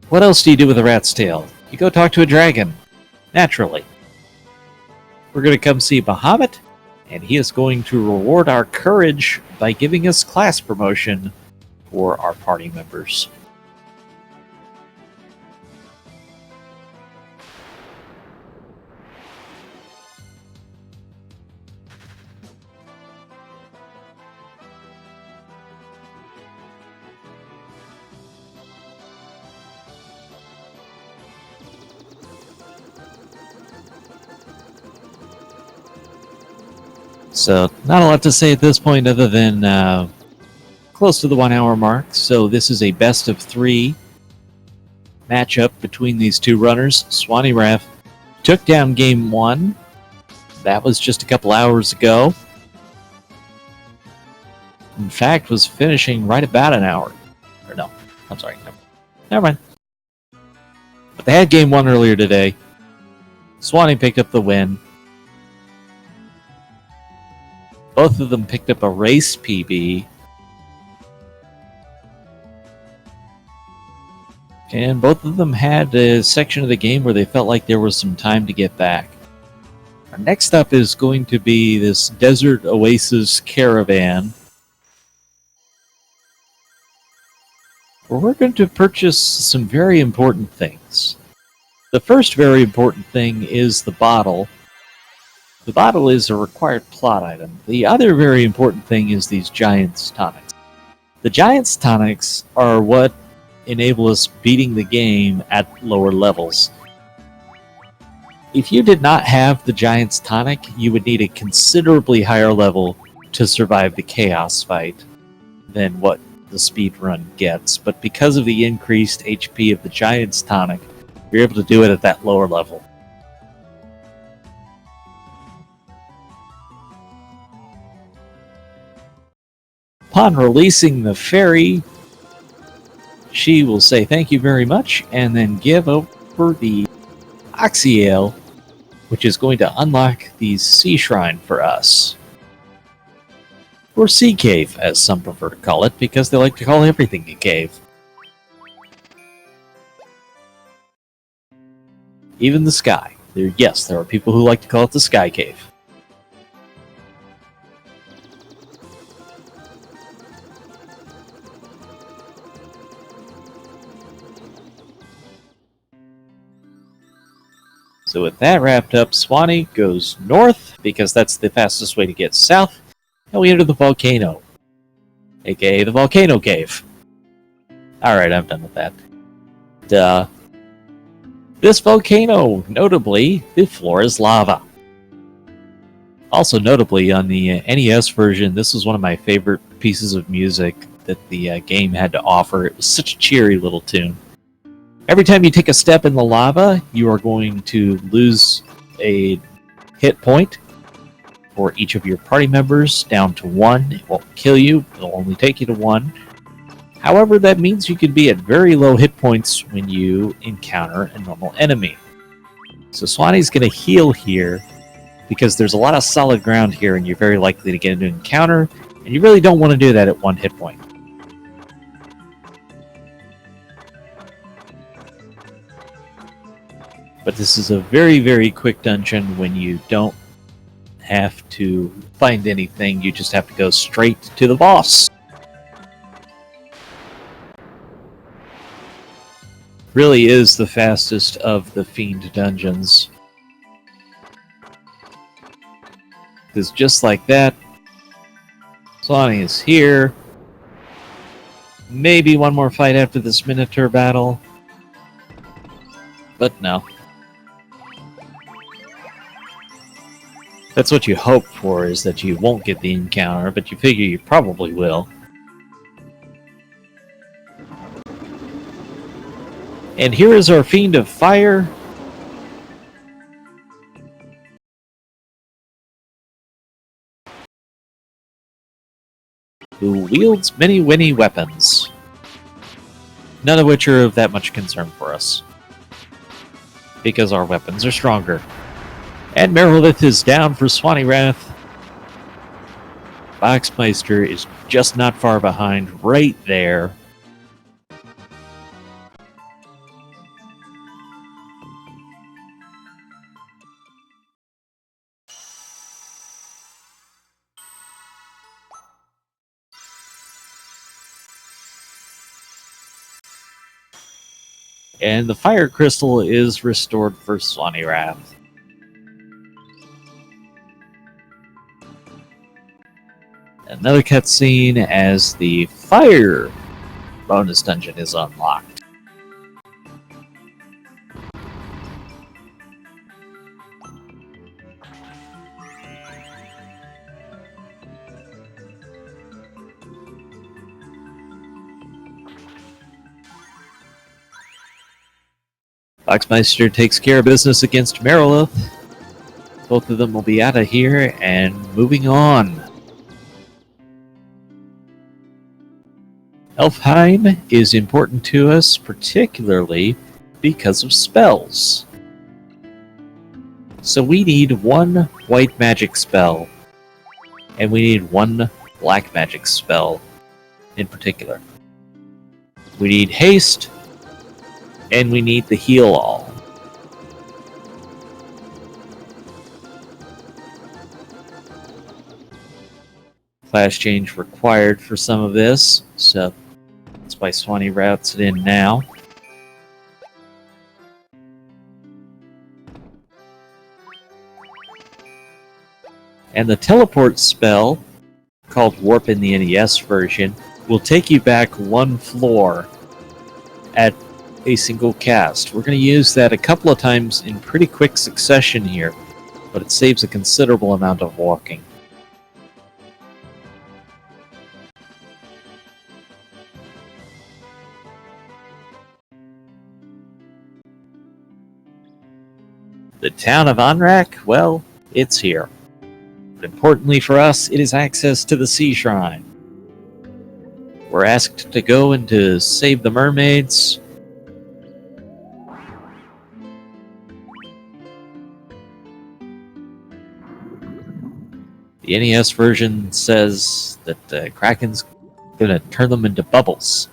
What else do you do with a rat's tail? You go talk to a dragon. Naturally. We're going to come see Bahamut, and he is going to reward our courage by giving us class promotion for our party members. So, not a lot to say at this point other than close to the 1 hour mark. So this is a best of 3 matchup between these 2 runners. Sawneyrath took down game 1. That was just a couple hours ago. In fact, was finishing right about an hour. Or no, I'm sorry. Never mind. But they had game 1 earlier today. Swanee picked up the win. Both of them picked up a race PB. And both of them had a section of the game where they felt like there was some time to get back. Our next up is going to be this Desert Oasis Caravan, where we're going to purchase some very important things. The first very important thing is the bottle. The bottle is a required plot item. The other very important thing is these Giant's Tonics. The Giant's Tonics are what enable us beating the game at lower levels. If you did not have the Giant's Tonic, you would need a considerably higher level to survive the Chaos fight than what the speedrun gets. But because of the increased HP of the Giant's Tonic, you're able to do it at that lower level. Upon releasing the fairy, she will say thank you very much and then give over the Oxyale, which is going to unlock the Sea Shrine for us. Or Sea Cave, as some prefer to call it, because they like to call everything a cave. Even the sky. Yes, there are people who like to call it the Sky Cave. So with that wrapped up, Swanee goes north, because that's the fastest way to get south, and we enter the volcano, aka the Volcano Cave. Alright, I'm done with that. This volcano, notably, the floor is lava. Also notably, on the NES version, this was one of my favorite pieces of music that the game had to offer. It was such a cheery little tune. Every time you take a step in the lava, you are going to lose a hit point for each of your party members down to 1. It won't kill you, it'll only take you to 1. However, that means you can be at very low hit points when you encounter a normal enemy. So Swanee's going to heal here, because there's a lot of solid ground here and you're very likely to get into an encounter, and you really don't want to do that at 1 hit point. But this is a very, very quick dungeon when you don't have to find anything. You just have to go straight to the boss. Really is the fastest of the Fiend dungeons. Because just like that, Swanee is here. Maybe one more fight after this Minotaur battle. But no. That's what you hope for, is that you won't get the encounter, but you figure you probably will. And here is our Fiend of Fire. Who wields many weapons. None of which are of that much concern for us, because our weapons are stronger. And Sawneyrath is down for Sawneyrath. Boxmeister is just not far behind, right there. And the fire crystal is restored for Sawneyrath. Another cutscene as the fire bonus dungeon is unlocked. Boxmeister takes care of business against Sawneyrath. Both of them will be out of here and moving on. Elfheim is important to us, particularly because of spells. So we need one white magic spell, and we need one black magic spell in particular. We need haste, and we need the heal all. Class change required for some of this, so that's why Swanee routes it in now. And the teleport spell, called Warp in the NES version, will take you back one floor at a single cast. We're going to use that a couple of times in pretty quick succession here, but it saves a considerable amount of walking. The town of Onrak, well, it's here. But importantly for us, it is access to the Sea Shrine. We're asked to go and to save the mermaids. The NES version says that Kraken's going to turn them into bubbles.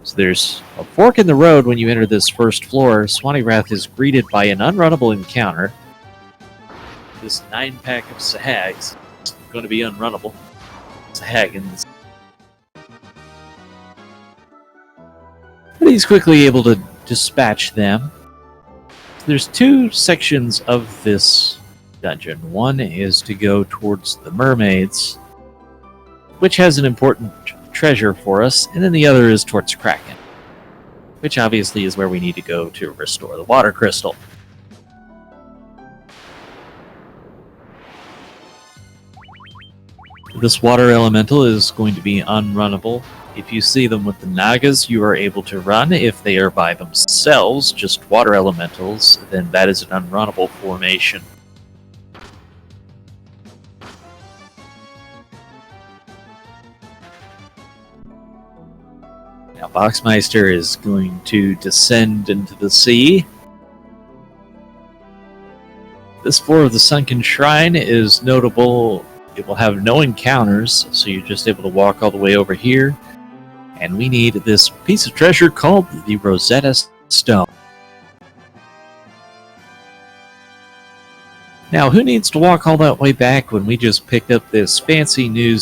So there's a fork in the road when you enter this first floor. Sawneyrath is greeted by an unrunnable encounter. This 9-pack of Sahags is going to be unrunnable. Sahagans. But he's quickly able to dispatch them. There's two sections of this dungeon. One is to go towards the mermaids, which has an important treasure for us, and then the other is towards Kraken, which obviously is where we need to go to restore the water crystal. This water elemental is going to be unrunnable. If you see them with the Nagas, you are able to run. If they are by themselves, just water elementals, then that is an unrunnable formation. Now, Boxmeister is going to descend into the sea. This floor of the Sunken Shrine is notable. It will have no encounters, so you're just able to walk all the way over here. And we need this piece of treasure called the Rosetta Stone. Now, who needs to walk all that way back when we just picked up this fancy new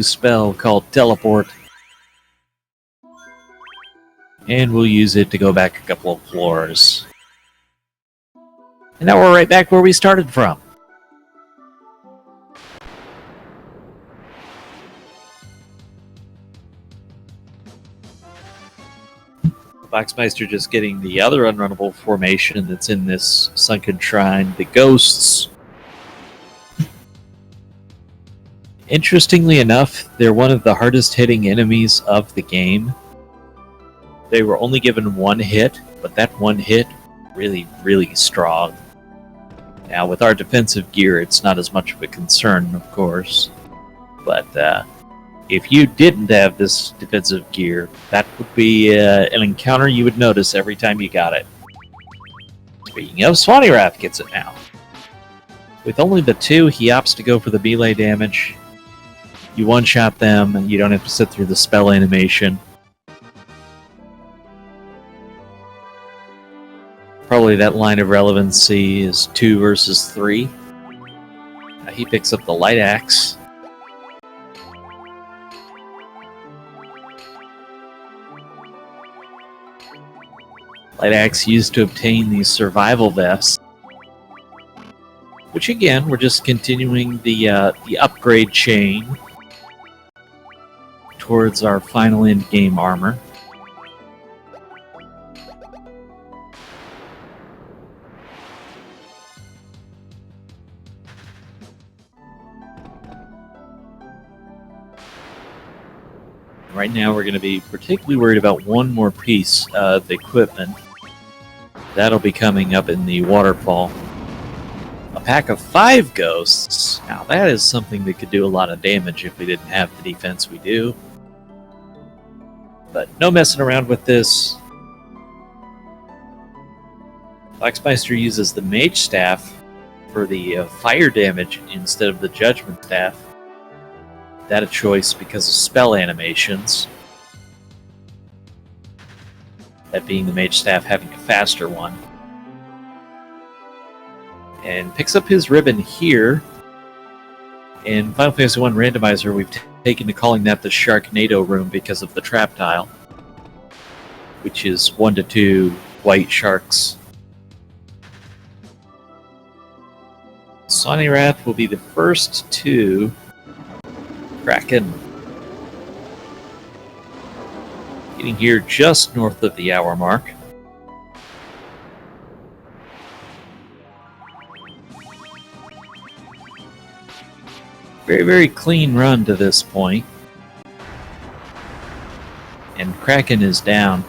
spell called Teleport? And we'll use it to go back a couple of floors. And now we're right back where we started from. Boxmeister just getting the other unrunnable formation that's in this Sunken Shrine, the Ghosts. Interestingly enough, they're one of the hardest hitting enemies of the game. They were only given one hit, but that one hit really, really strong. Now, with our defensive gear, it's not as much of a concern, of course. But if you didn't have this defensive gear, that would be an encounter you would notice every time you got it. Speaking of, Sawneyrath gets it now. With only the two, he opts to go for the melee damage. You one-shot them, and you don't have to sit through the spell animation. Probably that line of relevancy is 2 versus 3. He picks up the light axe. Light axe used to obtain these survival vests. Which again, we're just continuing the upgrade chain towards our final end-game armor. Right now we're going to be particularly worried about one more piece of equipment. That'll be coming up in the waterfall. A pack of 5 ghosts. Now that is something that could do a lot of damage if we didn't have the defense we do. But no messing around with this. Boxmeister uses the Mage Staff for the fire damage instead of the Judgment Staff. That a choice because of spell animations. That being the Mage Staff having a faster one. And picks up his ribbon here. In Final Fantasy I Randomizer, we've taken to calling that the Sharknado room because of the trap tile, which is 1 to 2 white sharks. Sawneyrath will be the first to Kraken. Getting here just north of the hour mark. Very, very clean run to this point. And Kraken is down.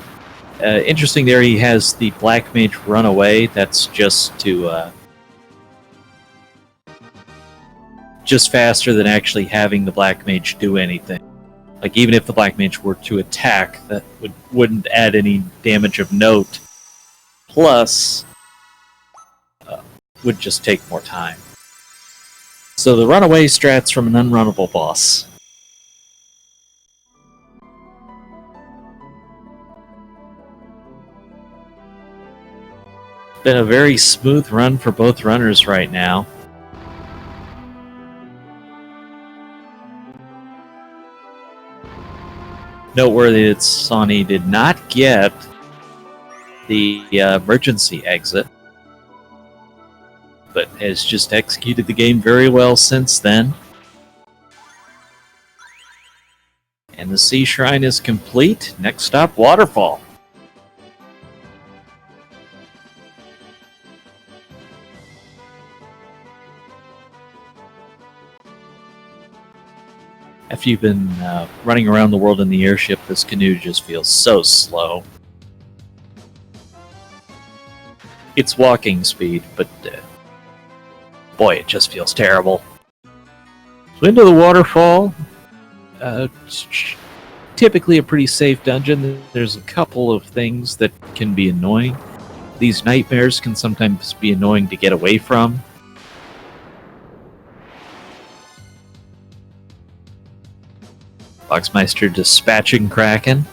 Interesting there, he has the Black Mage run away. That's just to... just faster than actually having the Black Mage do anything. Like, even if the Black Mage were to attack, that wouldn't add any damage of note. Plus, would just take more time. So the runaway strats from an unrunnable boss. Been a very smooth run for both runners right now. Noteworthy that Sawney did not get the emergency exit, but has just executed the game very well since then. And the Sea Shrine is complete. Next stop, Waterfall. After you've been running around the world in the airship, this canoe just feels so slow. It's walking speed, but boy, it just feels terrible. So into the waterfall. Typically a pretty safe dungeon. There's a couple of things that can be annoying. These nightmares can sometimes be annoying to get away from. Boxmeister dispatching Kraken.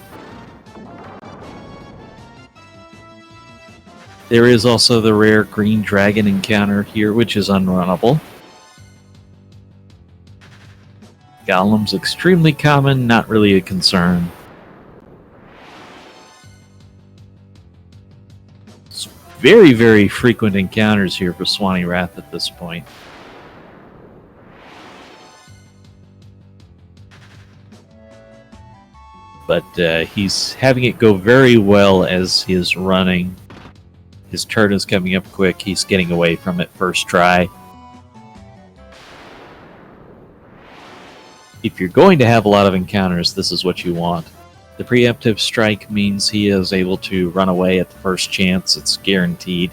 There is also the rare green dragon encounter here, which is unrunnable. Golem's extremely common, not really a concern. It's very, very frequent encounters here for Sawneyrath at this point. But he's having it go very well as he is running. His turn is coming up quick. He's getting away from it first try. If you're going to have a lot of encounters, this is what you want. The preemptive strike means he is able to run away at the first chance. It's guaranteed.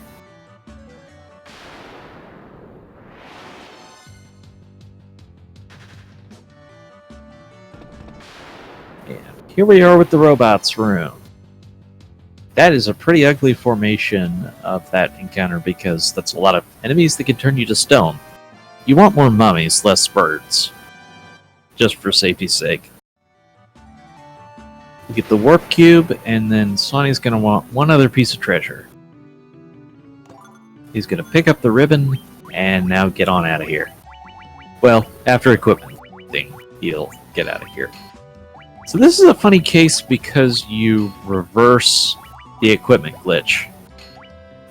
Here we are with the robots room. That is a pretty ugly formation of that encounter because that's a lot of enemies that can turn you to stone. You want more mummies, less birds. Just for safety's sake. We get the warp cube, and then Sonny's going to want one other piece of treasure. He's going to pick up the ribbon, and now get on out of here. Well, after equipment thing, he'll get out of here. So this is a funny case because you reverse the equipment glitch.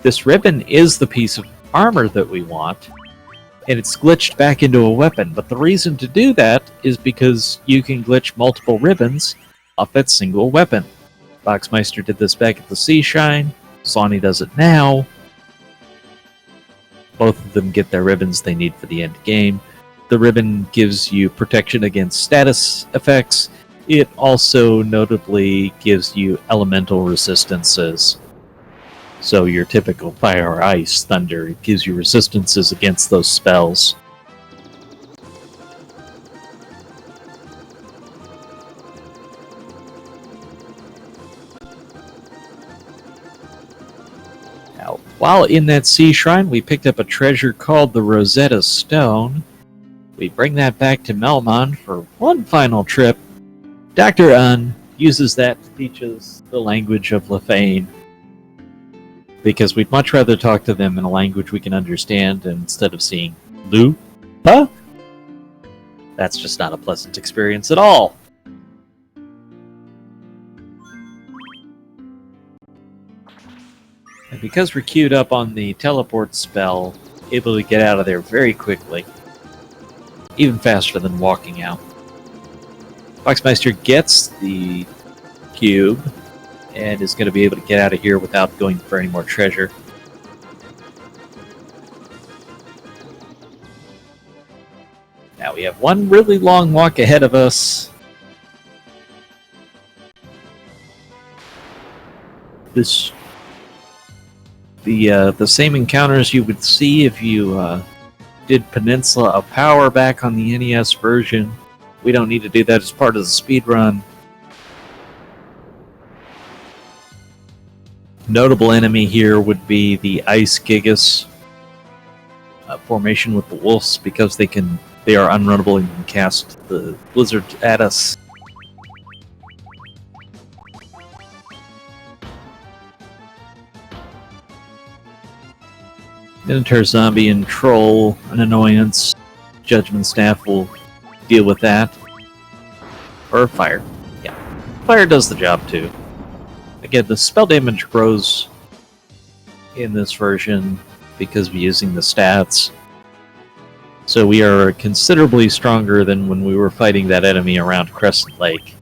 This ribbon is the piece of armor that we want, and it's glitched back into a weapon. But the reason to do that is because you can glitch multiple ribbons off that single weapon. Boxmeister did this back at the Sea Shrine. Sawney does it now. Both of them get their ribbons they need for the end game. The ribbon gives you protection against status effects. It also notably gives you elemental resistances. So your typical fire, ice, thunder, it gives you resistances against those spells. Now, while in that sea shrine, we picked up a treasure called the Rosetta Stone. We bring that back to Melmond for one final trip. Dr. Un uses that to teach us the language of Lefane, because we'd much rather talk to them in a language we can understand instead of seeing Lupa. That's just not a pleasant experience at all. And because we're queued up on the teleport spell, able to get out of there very quickly, even faster than walking out. Boxmeister gets the cube and is going to be able to get out of here without going for any more treasure. Now we have one really long walk ahead of us. The same encounters you would see if you did Peninsula of Power back on the NES version. We don't need to do that as part of the speedrun. Notable enemy here would be the Ice Gigas formation with the wolves, because they are unrunnable and can cast the blizzard at us. Minotaur, Zombie, and Troll, an annoyance. Judgment Staff will deal with that. Or Fire. Yeah, Fire does the job too. Again, the spell damage grows in this version because we're using the stats. So we are considerably stronger than when we were fighting that enemy around Crescent Lake.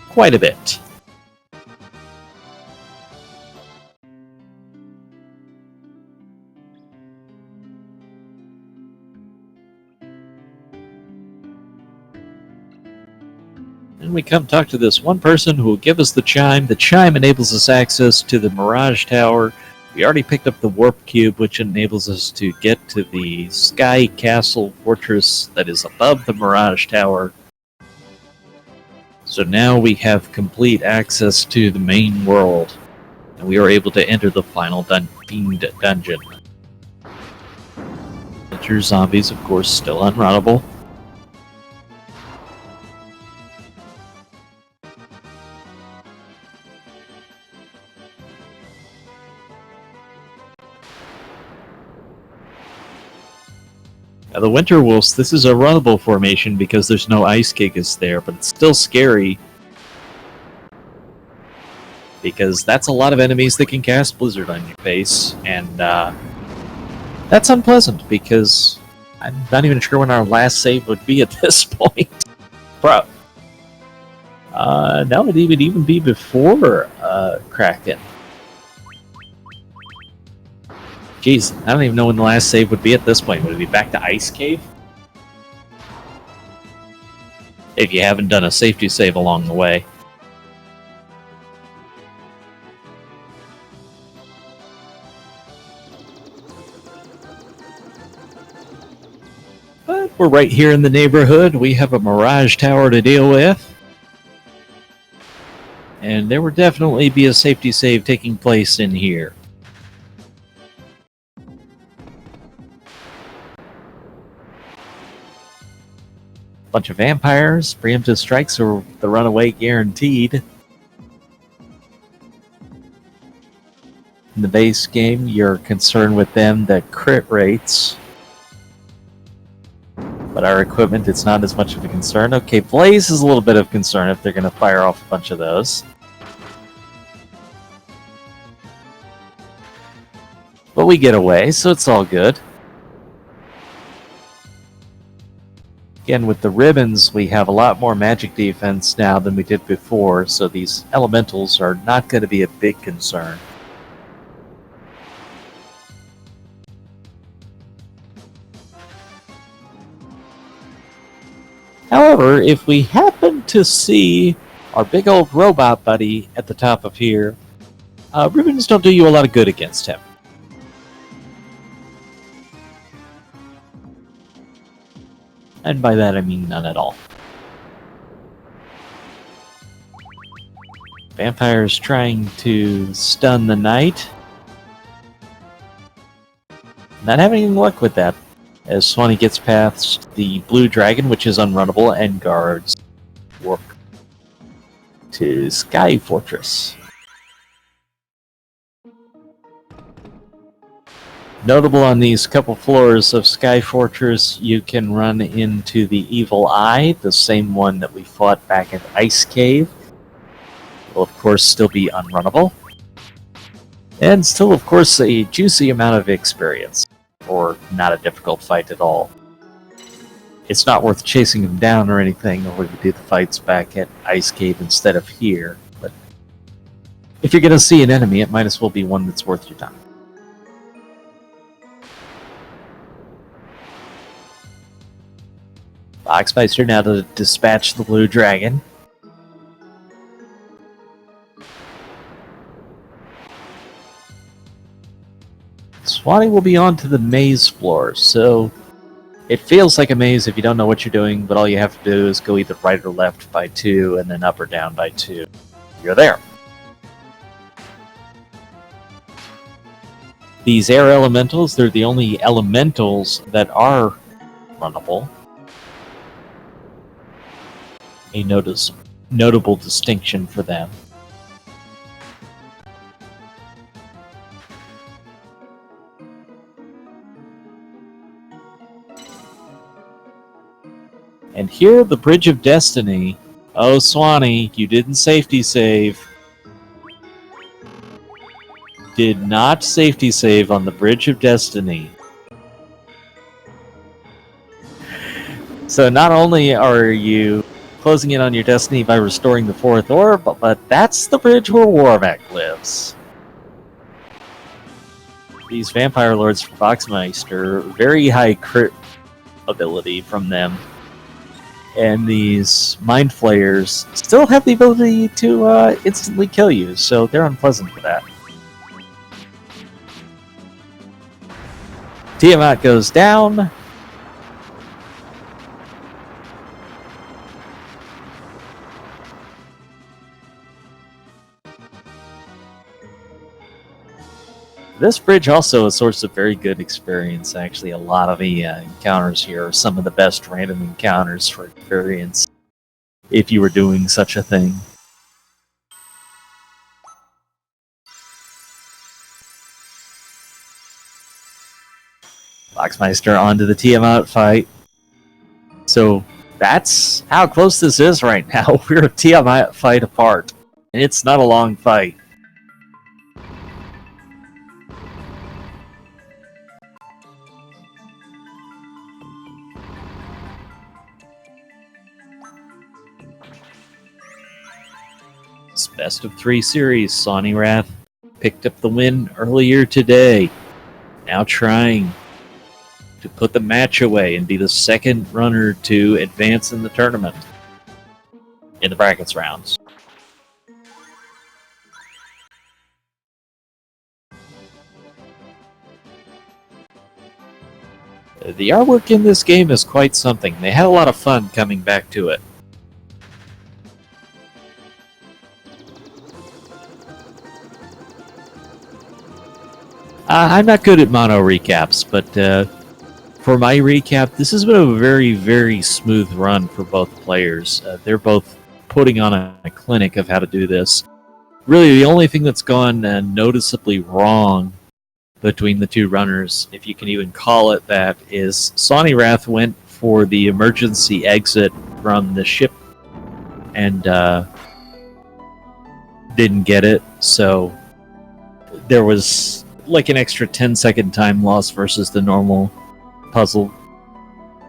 Quite a bit. And we come talk to this one person who will give us the chime. The chime enables us access to the Mirage Tower. We already picked up the Warp Cube, which enables us to get to the Sky Castle Fortress that is above the Mirage Tower. So now we have complete access to the main world, and we are able to enter the final Fiend Dungeon. Your zombies, of course, still unrunnable. Now the Winter Wolves, this is a runnable formation because there's no Ice Gigas there, but it's still scary because that's a lot of enemies that can cast Blizzard on your face, and that's unpleasant because I'm not even sure when our last save would be at this point. Bro. No, it would even be before Kraken. Jeez, I don't even know when the last save would be at this point. Would it be back to Ice Cave? If you haven't done a safety save along the way. But we're right here in the neighborhood. We have a Mirage Tower to deal with. And there will definitely be a safety save taking place in here. Bunch of vampires, preemptive strikes, or the runaway guaranteed. In the base game, you're concerned with them, the crit rates. But our equipment, it's not as much of a concern. Okay, Blaze is a little bit of concern if they're going to fire off a bunch of those. But we get away, so it's all good. Again, with the ribbons, we have a lot more magic defense now than we did before, so these elementals are not going to be a big concern. However, if we happen to see our big old robot buddy at the top of here, ribbons don't do you a lot of good against him. And by that I mean none at all. Vampire's trying to stun the knight. Not having any luck with that, as Swanee gets past the blue dragon, which is unrunnable, and guards warp to Sky Fortress. Notable on these couple floors of Sky Fortress, you can run into the Evil Eye, the same one that we fought back at Ice Cave. Will, of course, still be unrunnable. And still, of course, a juicy amount of experience, or not a difficult fight at all. It's not worth chasing him down or anything, or we could do the fights back at Ice Cave instead of here, but if you're going to see an enemy, it might as well be one that's worth your time. Boxmeister now to dispatch the blue dragon. Swanee will be on to the maze floor, so it feels like a maze if you don't know what you're doing, but all you have to do is go either right or left by 2, and then up or down by 2. You're there. These air elementals, they're the only elementals that are runnable. A notable distinction for them. And here, the Bridge of Destiny. Oh, Swanee, you didn't safety save. Did not safety save on the Bridge of Destiny. So not only are you closing in on your destiny by restoring the 4th orb, but that's the bridge where Warmack lives. These Vampire Lords for Boxmeister, very high crit ability from them. And these Mind Flayers still have the ability to instantly kill you, so they're unpleasant for that. Tiamat goes down. This bridge also a source of very good experience. Actually, a lot of the encounters here are some of the best random encounters for experience, if you were doing such a thing. Boxmeister onto the Tiamat fight. So that's how close this is right now. We're a Tiamat fight apart. And it's not a long fight. Best of 3 series, Sawneyrath picked up the win earlier today. Now trying to put the match away and be the second runner to advance in the tournament. In the brackets rounds. The artwork in this game is quite something. They had a lot of fun coming back to it. I'm not good at mono recaps, but for my recap, this has been a very, very smooth run for both players. They're both putting on a clinic of how to do this. Really, the only thing that's gone noticeably wrong between the two runners, if you can even call it that, is Sawneyrath went for the emergency exit from the ship and didn't get it, so there was like an extra 10-second time loss versus the normal puzzle.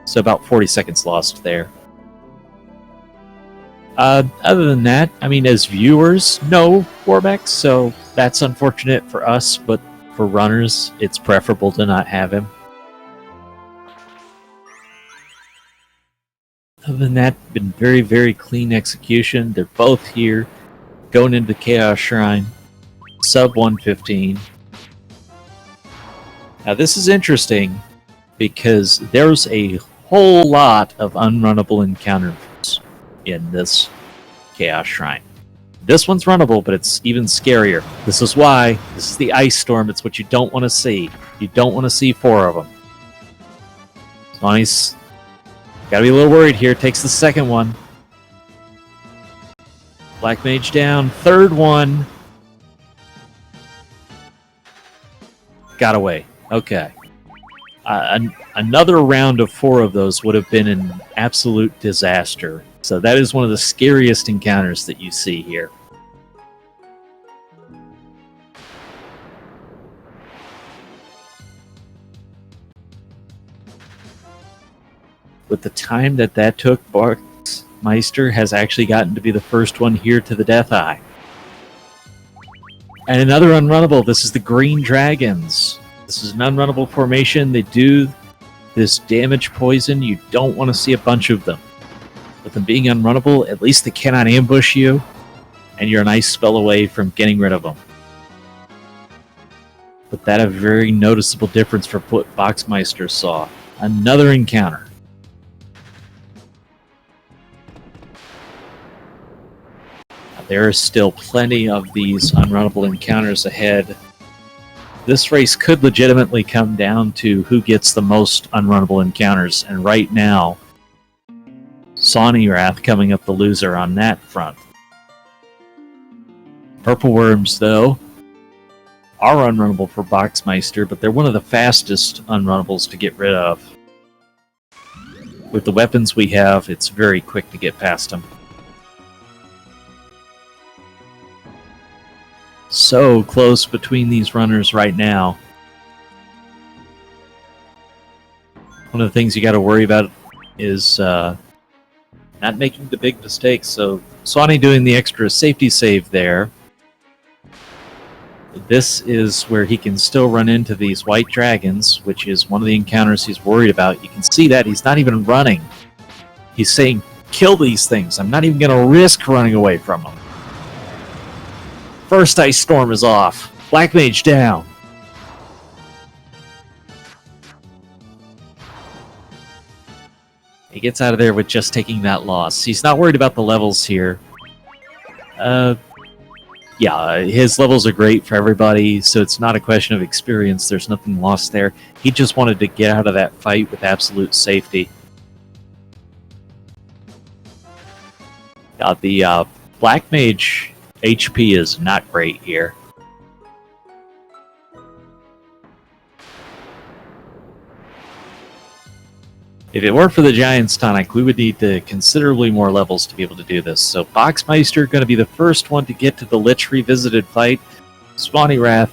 So about 40 seconds lost there. Other than that, I mean, as viewers, no Warbeck, so that's unfortunate for us, but for runners, it's preferable to not have him. Other than that, been very, very clean execution. They're both here, going into the Chaos Shrine, sub 115. Now this is interesting because there's a whole lot of unrunnable encounters in this Chaos Shrine. This one's runnable, but it's even scarier. This is why. This is the Ice Storm. It's what you don't want to see. You don't want to see 4 of them. Sawney's gotta be a little worried here. Takes the second one. Black Mage down. Third one. Got away. Okay. Another round of 4 of those would have been an absolute disaster. So that is one of the scariest encounters that you see here. With the time that took, Boxmeister has actually gotten to be the first one here to the Death Eye. And another unrunnable. This is the Green Dragons. This is an unrunnable formation. They do this damage poison. You don't want to see a bunch of them. With them being unrunnable, at least they cannot ambush you, and you're a nice spell away from getting rid of them. But that a very noticeable difference for what Boxmeister saw. Another encounter. There are still plenty of these unrunnable encounters ahead. This race could legitimately come down to who gets the most unrunnable encounters, and right now, Sawneyrath coming up the loser on that front. Purple Worms, though, are unrunnable for Boxmeister, but they're one of the fastest unrunnables to get rid of. With the weapons we have, it's very quick to get past them. So close between these runners right now. One of the things you got to worry about is not making the big mistakes. So Sawney doing the extra safety save there. This is where he can still run into these white dragons, which is one of the encounters he's worried about. You can see that he's not even running. He's saying, kill these things. I'm not even going to risk running away from them. First Ice Storm is off. Black Mage down. He gets out of there with just taking that loss. He's not worried about the levels here. Yeah, his levels are great for everybody, so it's not a question of experience. There's nothing lost there. He just wanted to get out of that fight with absolute safety. The Black Mage HP is not great here. If it weren't for the Giant's Tonic, we would need considerably more levels to be able to do this. So Boxmeister going to be the first one to get to the Lich Revisited fight. Sawneyrath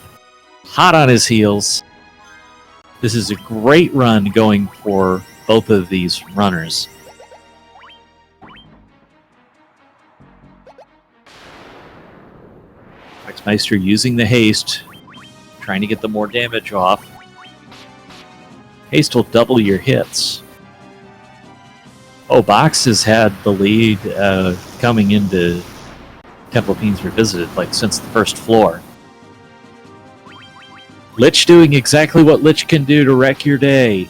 hot on his heels. This is a great run going for both of these runners. Boxmeister using the haste, trying to get the more damage off. Haste will double your hits. Oh, Box has had the lead coming into Temple of Fiends Revisited, like since the first floor. Lich doing exactly what Lich can do to wreck your day.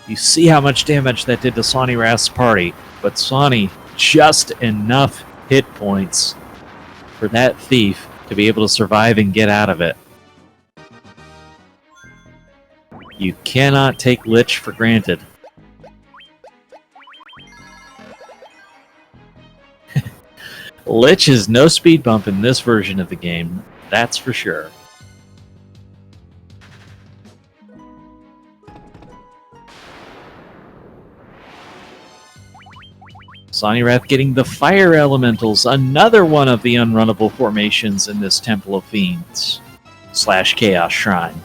You see how much damage that did to Sawneyrath's party, but Sawney just enough hit points for that thief to be able to survive and get out of it. You cannot take Lich for granted. Lich is no speed bump in this version of the game, that's for sure. Sawneyrath getting the Fire Elementals, another one of the unrunnable formations in this Temple of Fiends / Chaos Shrine.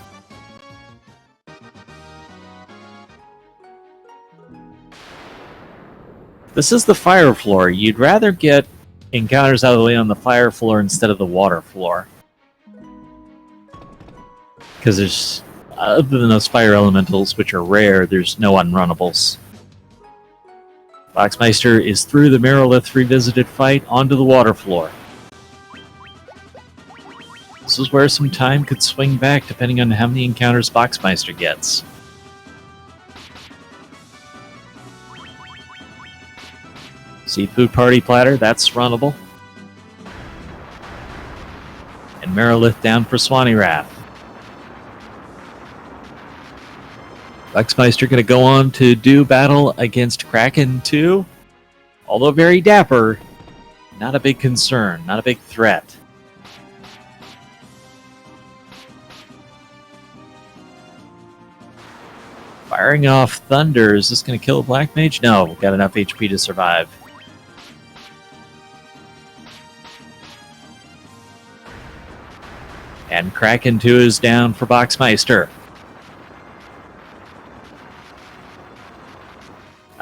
This is the fire floor. You'd rather get encounters out of the way on the fire floor instead of the water floor. Because there's, other than those fire elementals, which are rare, there's no unrunnables. Boxmeister is through the Sawneyrath Revisited fight onto the water floor. This is where some time could swing back depending on how many encounters Boxmeister gets. Seafood Party Platter, that's runnable. And Sawneyrath down for Sawneyrath. Boxmeister going to go on to do battle against Kraken 2. Although very dapper, not a big concern, not a big threat. Firing off Thunder, is this going to kill a Black Mage? No, got enough HP to survive. And Kraken 2 is down for Boxmeister.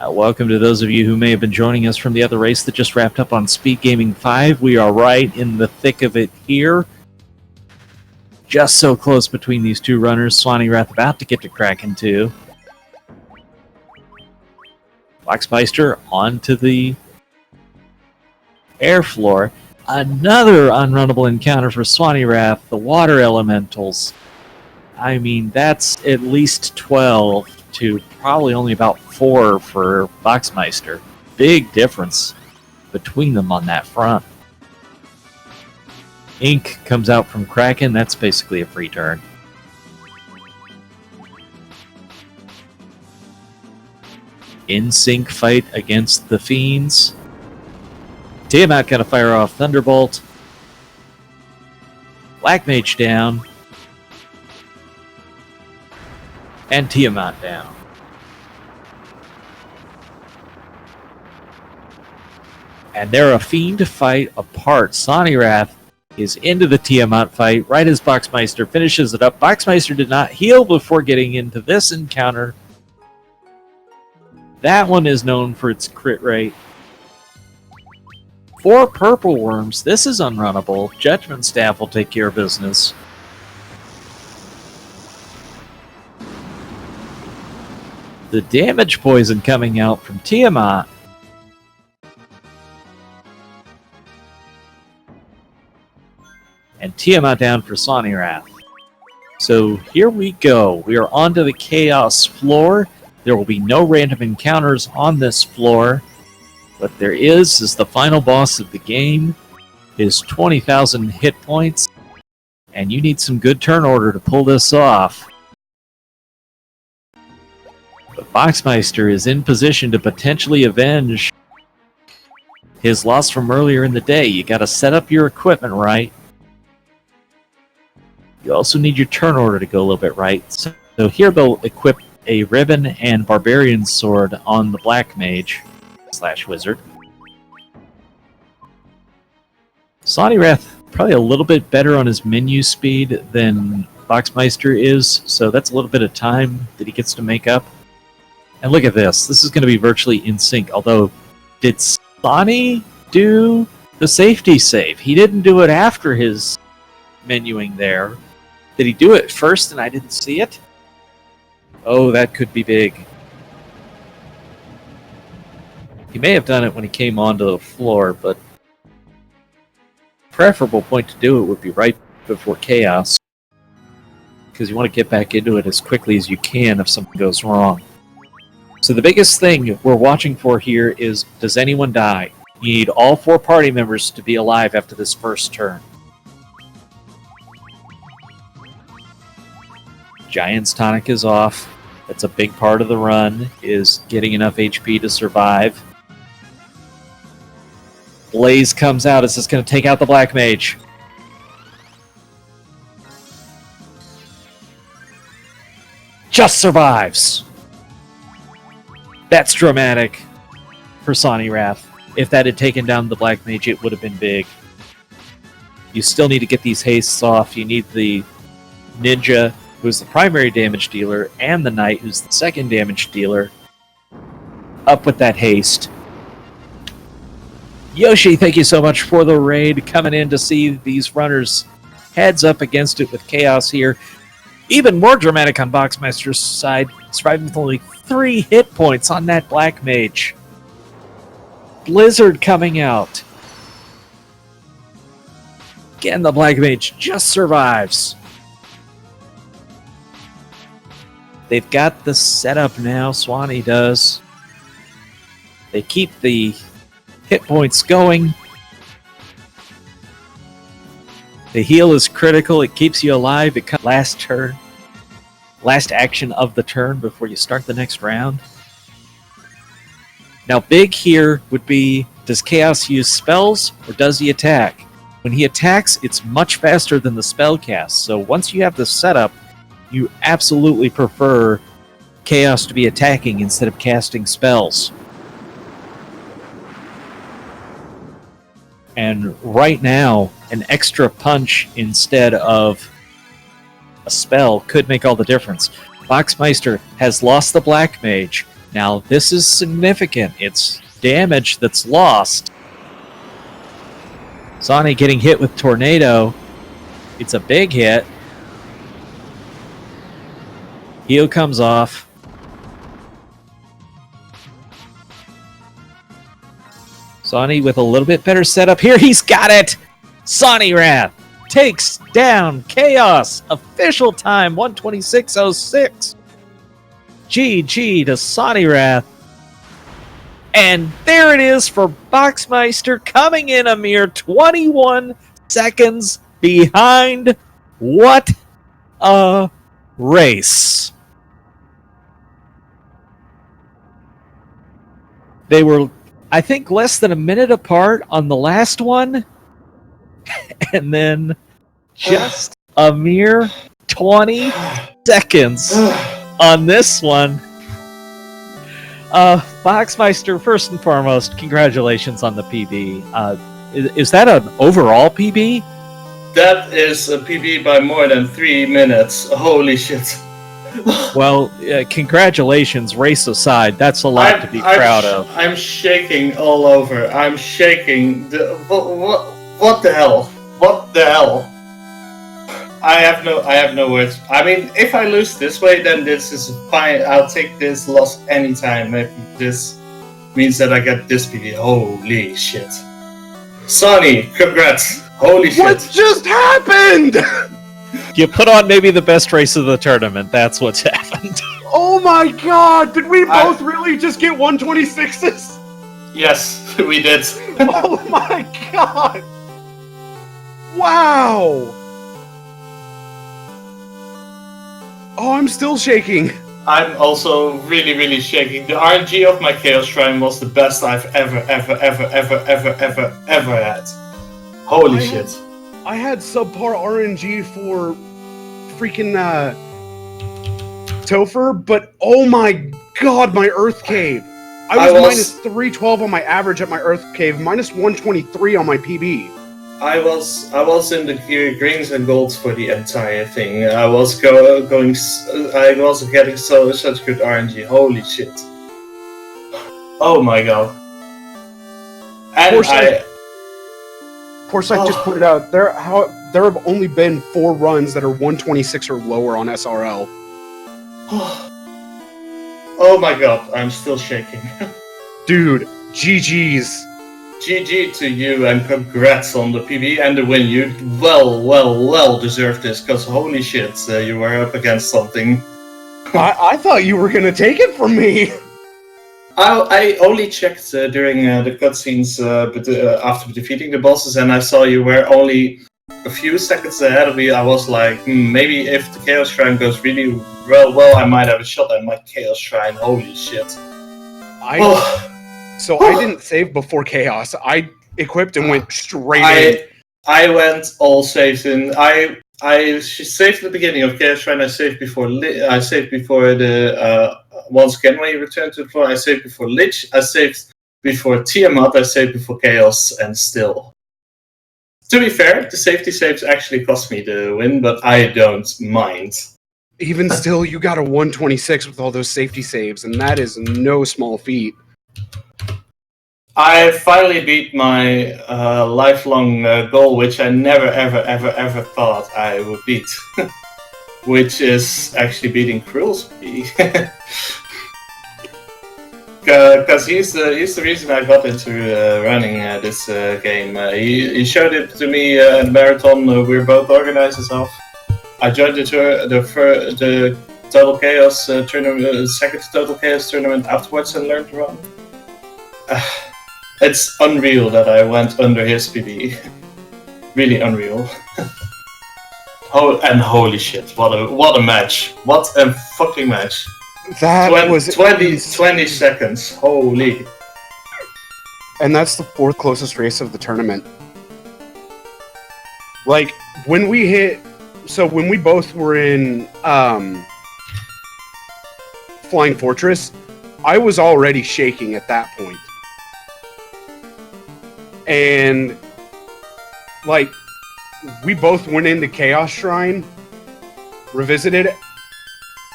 Welcome to those of you who may have been joining us from the other race that just wrapped up on Speed Gaming 5. We are right in the thick of it here. Just so close between these two runners. Sawneyrath about to get to Kraken 2. Boxmeister onto the air floor. Another unrunnable encounter for Sawneyrath, the water elementals. I mean, that's at least 12 to probably only about 4 for Boxmeister. Big difference between them on that front. Ink comes out from Kraken, that's basically a free turn. In sync fight against the Fiends. Tiamat gonna fire off Thunderbolt. Black Mage down. And Tiamat down. And they're a fiend fight apart. Sawneyrath is into the Tiamat fight right as Boxmeister finishes it up. Boxmeister did not heal before getting into this encounter. That one is known for its crit rate. 4 purple worms. This is unrunnable. Judgment Staff will take care of business. The damage poison coming out from Tiamat. And Tiamat down for Sawneyrath. So here we go. We are onto the Chaos floor. There will be no random encounters on this floor. What there is the final boss of the game. Is 20,000 hit points. And you need some good turn order to pull this off. But Boxmeister is in position to potentially avenge his loss from earlier in the day. You gotta set up your equipment right. You also need your turn order to go a little bit right. So here they'll equip a Ribbon and Barbarian Sword on the Black Mage / Wizard. Sawneyrath probably a little bit better on his menu speed than Boxmeister is, so that's a little bit of time that he gets to make up. And look at this. This is going to be virtually in sync, although did Sawny do the safety save? He didn't do it after his menuing there. Did he do it first and I didn't see it? Oh, that could be big. He may have done it when he came onto the floor, but preferable point to do it would be right before Chaos, because you want to get back into it as quickly as you can if something goes wrong. So the biggest thing we're watching for here is, does anyone die? You need all 4 party members to be alive after this first turn. Giant's Tonic is off. That's a big part of the run, is getting enough HP to survive. Blaze comes out. Is this going to take out the Black Mage? Just survives. That's dramatic for Sawneyrath. If that had taken down the Black Mage, it would have been big. You still need to get these hastes off. You need the Ninja, who's the primary damage dealer, and the Knight, who's the second damage dealer. Up with that haste. Yoshi, thank you so much for the raid. Coming in to see these runners heads up against it with Chaos here. Even more dramatic on Boxmeister's side, surviving with only 3 hit points on that Black Mage. blizzard coming out. Again, the Black Mage just survives. They've got the setup now, Swanee does. They keep the hit points going. The heal is critical. It keeps you alive. It comes last turn. Last action of the turn before you start the next round. Now, big here would be, does Chaos use spells or does he attack? When he attacks, it's much faster than the spell cast. So once you have the setup, you absolutely prefer Chaos to be attacking instead of casting spells. And right now, an extra punch instead of a spell could make all the difference. Boxmeister has lost the Black Mage. Now, this is significant. It's damage that's lost. Sawney getting hit with Tornado. It's a big hit. Heal comes off. Sawney with a little bit better setup here. He's got it! Sawneyrath takes down Chaos. Official time, 126.06. GG to Sawneyrath. And there it is for Boxmeister, coming in a mere 21 seconds behind. What a race. They were, I think, less than a minute apart on the last one. And then just a mere 20 seconds on this one. Boxmeister, first and foremost, congratulations on the PB. Is that an overall PB? That is a PB by more than 3 minutes. Holy shit. Well, congratulations, race aside. That's a lot to be proud of. I'm shaking all over. I'm shaking. What the hell? What the hell? I have no words. I mean, if I lose this way, then this is fine. I'll take this loss anytime. If this means that I get this PB. Holy shit. Sonny, congrats. Holy shit. What just happened? You put on maybe the best race of the tournament. That's what's happened. Oh my god! Did we both really just get 126s? Yes, we did. Oh my god! Wow! Oh, I'm still shaking. I'm also really, really shaking. The RNG of my Chaos Shrine was the best I've ever had. Holy shit. I had subpar RNG for freaking Topher, but oh my god, my Earth Cave. I was minus 312 on my average at my Earth Cave, minus 123 on my PB. I was in the greens and golds for the entire thing. I was getting such good RNG. Holy shit. Oh my god. And Forsyth just pointed out there have only been 4 runs that are 126 or lower on SRL. Oh my god, I'm still shaking. Dude, GG's. GG to you and congrats on the PB and the win. You well deserved this, because holy shit, you were up against something. I thought you were gonna take it from me. I only checked during the cutscenes after defeating the bosses, and I saw you were only a few seconds ahead of me. I was like, maybe if the Chaos Shrine goes really well, I might have a shot at my Chaos Shrine. Holy shit. So I didn't save before Chaos. I equipped and went straight in. I went all saves in. I saved at the beginning of Chaos Shrine. I saved before the once again when you return to the floor. I saved before Lich. I saved before Tiamat. I saved before Chaos, and still. To be fair, the safety saves actually cost me the win, but I don't mind. Even still, you got a 126 with all those safety saves, and that is no small feat. I finally beat my lifelong goal, which I never, ever thought I would beat. Which is actually beating Krill's speed. because he's the reason I got into running this game. He showed it to me at the marathon we're both organizers of. I joined the Total Chaos tournament, second Total Chaos tournament afterwards, and learned to run. It's unreal that I went under his PB. Really unreal. Oh, and holy shit! What a match! What a fucking match! That was 20 seconds. Holy! And that's the fourth closest race of the tournament. Like when we both were in Flying Fortress, I was already shaking at that point. And like we both went into Chaos Shrine, revisited,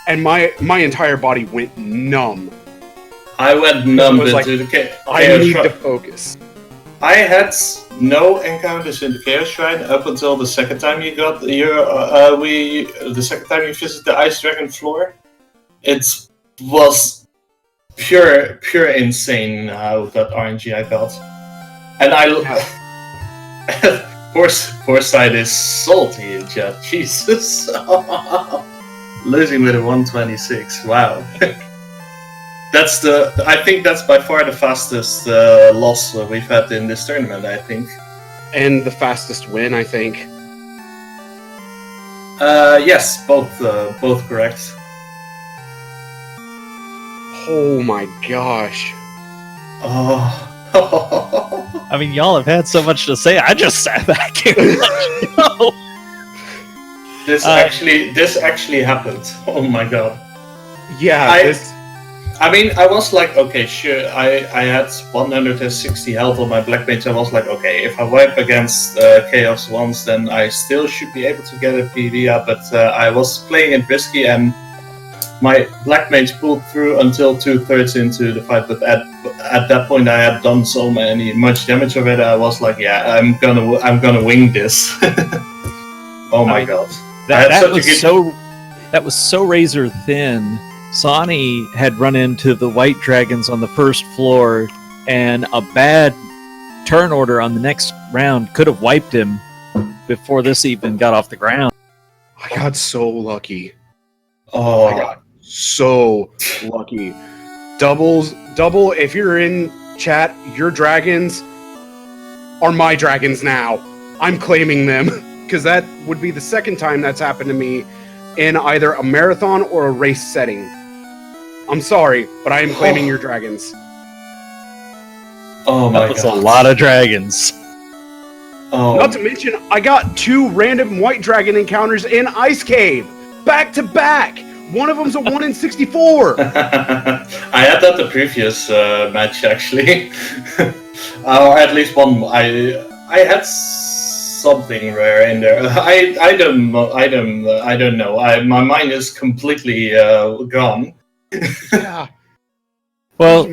and my entire body went numb. I went numb into the Chaos Shrine. I need to focus. I had no encounters in the Chaos Shrine up until the second time you got the second time you visited the Ice Dragon floor. It was pure insane how that RNG I got, and poor side is salty in chat. Jesus, losing with a 126. Wow. I think that's by far the fastest loss we've had in this tournament, I think. And the fastest win, I think. Yes, both correct. Oh my gosh. Oh. I mean, y'all have had so much to say. I just sat back here and let you know. This actually happened. Oh my god. Yeah, I mean, I was like, okay, sure. I had 160 health on my Black Mage. I was like, okay, if I wipe against Chaos once, then I still should be able to get a PV up. But I was playing it risky, and my Black Mage pulled through until 2/3 into the fight. But at that point, I had done so much damage already. I was like, yeah, I'm gonna wing this. Oh my god! That was so razor thin. Sawny had run into the white dragons on the first floor, and a bad turn order on the next round could have wiped him before this even got off the ground. I got so lucky. Oh, I got so lucky. Double, if you're in chat, your dragons are my dragons now. I'm claiming them, because that would be the second time that's happened to me in either a marathon or a race setting. I'm sorry, but I am claiming your dragons. Oh my god. That's a lot of dragons. Oh. Not to mention, I got 2 random white dragon encounters in Ice Cave. Back to back! One of them's a 1 in 64! I had that the previous match, actually. Or at least one. I had something rare in there. I don't know. My mind is completely gone. Yeah. Well,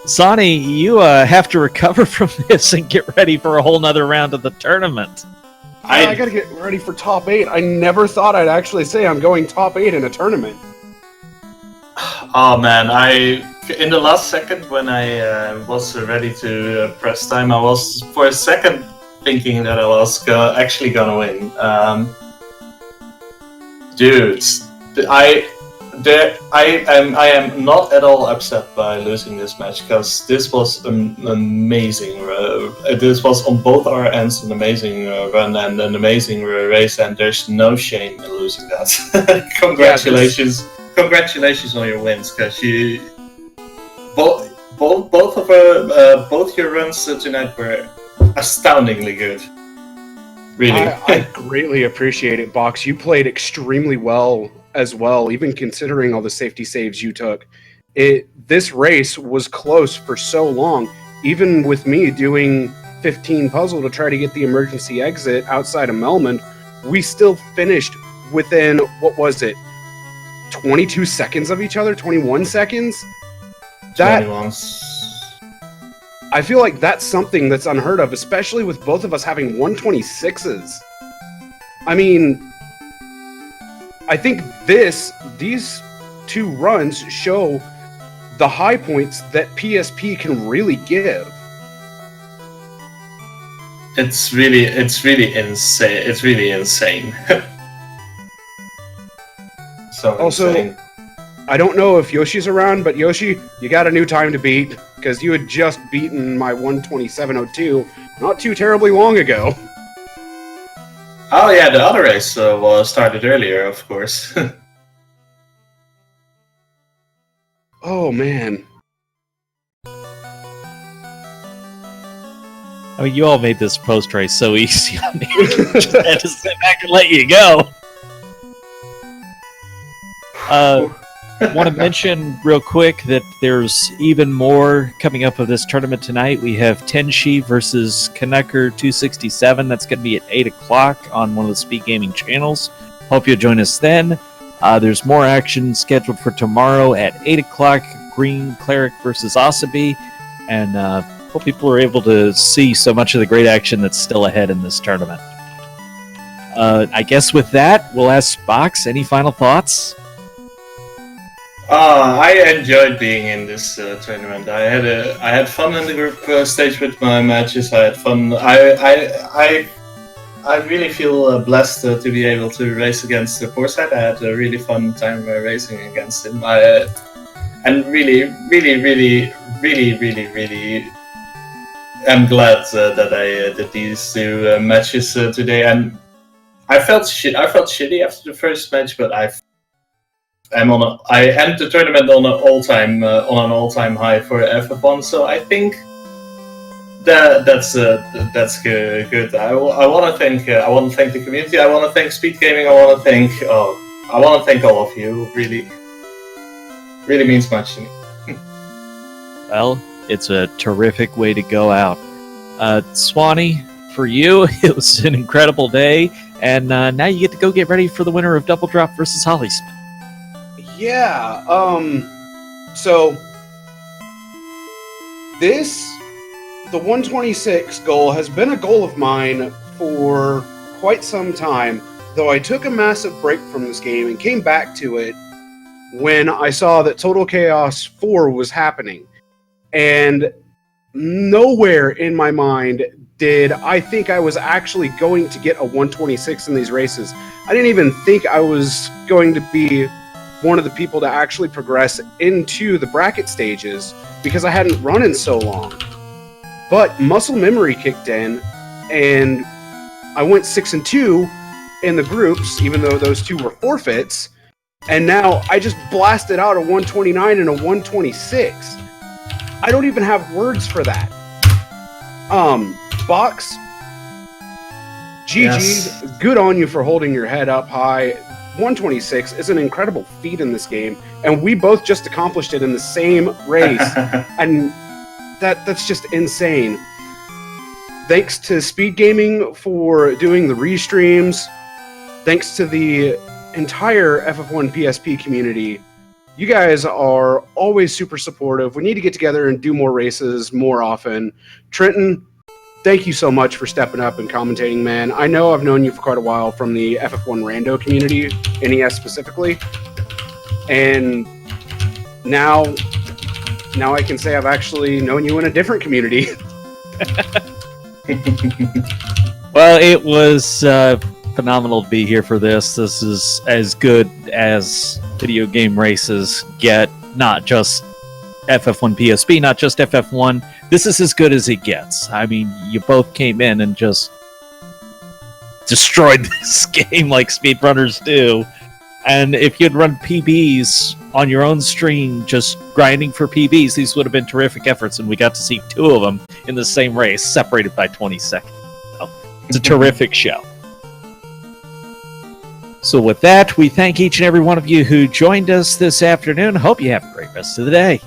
Sonny, you have to recover from this and get ready for a whole nother round of the tournament. I gotta get ready for top 8. I never thought I'd actually say I'm going top 8 in a tournament. Oh man, in the last second when I was ready to press time, I was for a second thinking that I was actually gonna win. Dudes, I am not at all upset by losing this match, because this was an amazing. This was on both our ends an amazing run and an amazing race, and there's no shame in losing that. Congratulations, congratulations on your wins, because you both your runs tonight were astoundingly good. Really, I greatly appreciate it, Box. You played extremely well as well, even considering all the safety saves you took. This race was close for so long, even with me doing 15 puzzle to try to get the emergency exit outside of Melmond. We still finished within, what was it, 22 seconds of each other? 21 seconds? 21. I feel like that's something that's unheard of, especially with both of us having 126s. I mean, I think these 2 runs show the high points that PSP can really give. It's really insane. It's really insane. So Also, insane. I don't know if Yoshi's around, but Yoshi, you got a new time to beat, because you had just beaten my 127.02 not too terribly long ago. Oh yeah, the other race was started earlier, of course. Oh, man. I mean, you all made this post race so easy. I mean, just had to sit back and let you go. Want to mention real quick that there's even more coming up of this tournament tonight. We have Tenshi versus Kaneko 267. That's going to be at 8 o'clock on one of the Speed Gaming channels. Hope you'll join us then. There's more action scheduled for tomorrow at 8 o'clock. Green Cleric versus Asabi. And hope people are able to see so much of the great action that's still ahead in this tournament. I guess with that, we'll ask Box, any final thoughts? I enjoyed being in this tournament. I had fun in the group stage with my matches. I had fun. I really feel blessed to be able to race against Forsyth. I had a really fun time racing against him. And really am glad that I did these two matches today. And I felt shitty after the first match, but I end the tournament on an all-time high for FF1. So I think that's good. I want to thank the community. I want to thank Speed Gaming. I want to thank all of you. Really means much to me. Well, it's a terrific way to go out. Swanee, for you, it was an incredible day, and now you get to go get ready for the winner of Double Drop versus Hollysmith. Yeah, so the 126 goal has been a goal of mine for quite some time, though I took a massive break from this game and came back to it when I saw that Total Chaos 4 was happening. And nowhere in my mind did I think I was actually going to get a 126 in these races. I didn't even think I was going to be one of the people to actually progress into the bracket stages because I hadn't run in so long. But muscle memory kicked in, and I went 6-2 in the groups, even though those two were forfeits. And now I just blasted out a 129 and a 126. I don't even have words for that. Box, GG's, Yes. Good on you for holding your head up high. 126 is an incredible feat in this game, and we both just accomplished it in the same race, and that's just insane. Thanks to Speed Gaming for doing the restreams. Thanks to the entire FF1 PSP community. You guys are always super supportive. We need to get together and do more races more often. Trenton, thank you so much for stepping up and commentating, man. I know I've known you for quite a while from the FF1 Rando community, NES specifically. And now I can say I've actually known you in a different community. Well, it was phenomenal to be here for this. This is as good as video game races get, not just FF1 PSP, not just FF1. This is as good as it gets. I mean, you both came in and just destroyed this game like speedrunners do. And if you'd run PBs on your own stream, just grinding for PBs, these would have been terrific efforts, and we got to see two of them in the same race, separated by 20 seconds. So, it's a terrific show. So with that, we thank each and every one of you who joined us this afternoon. Hope you have a great rest of the day.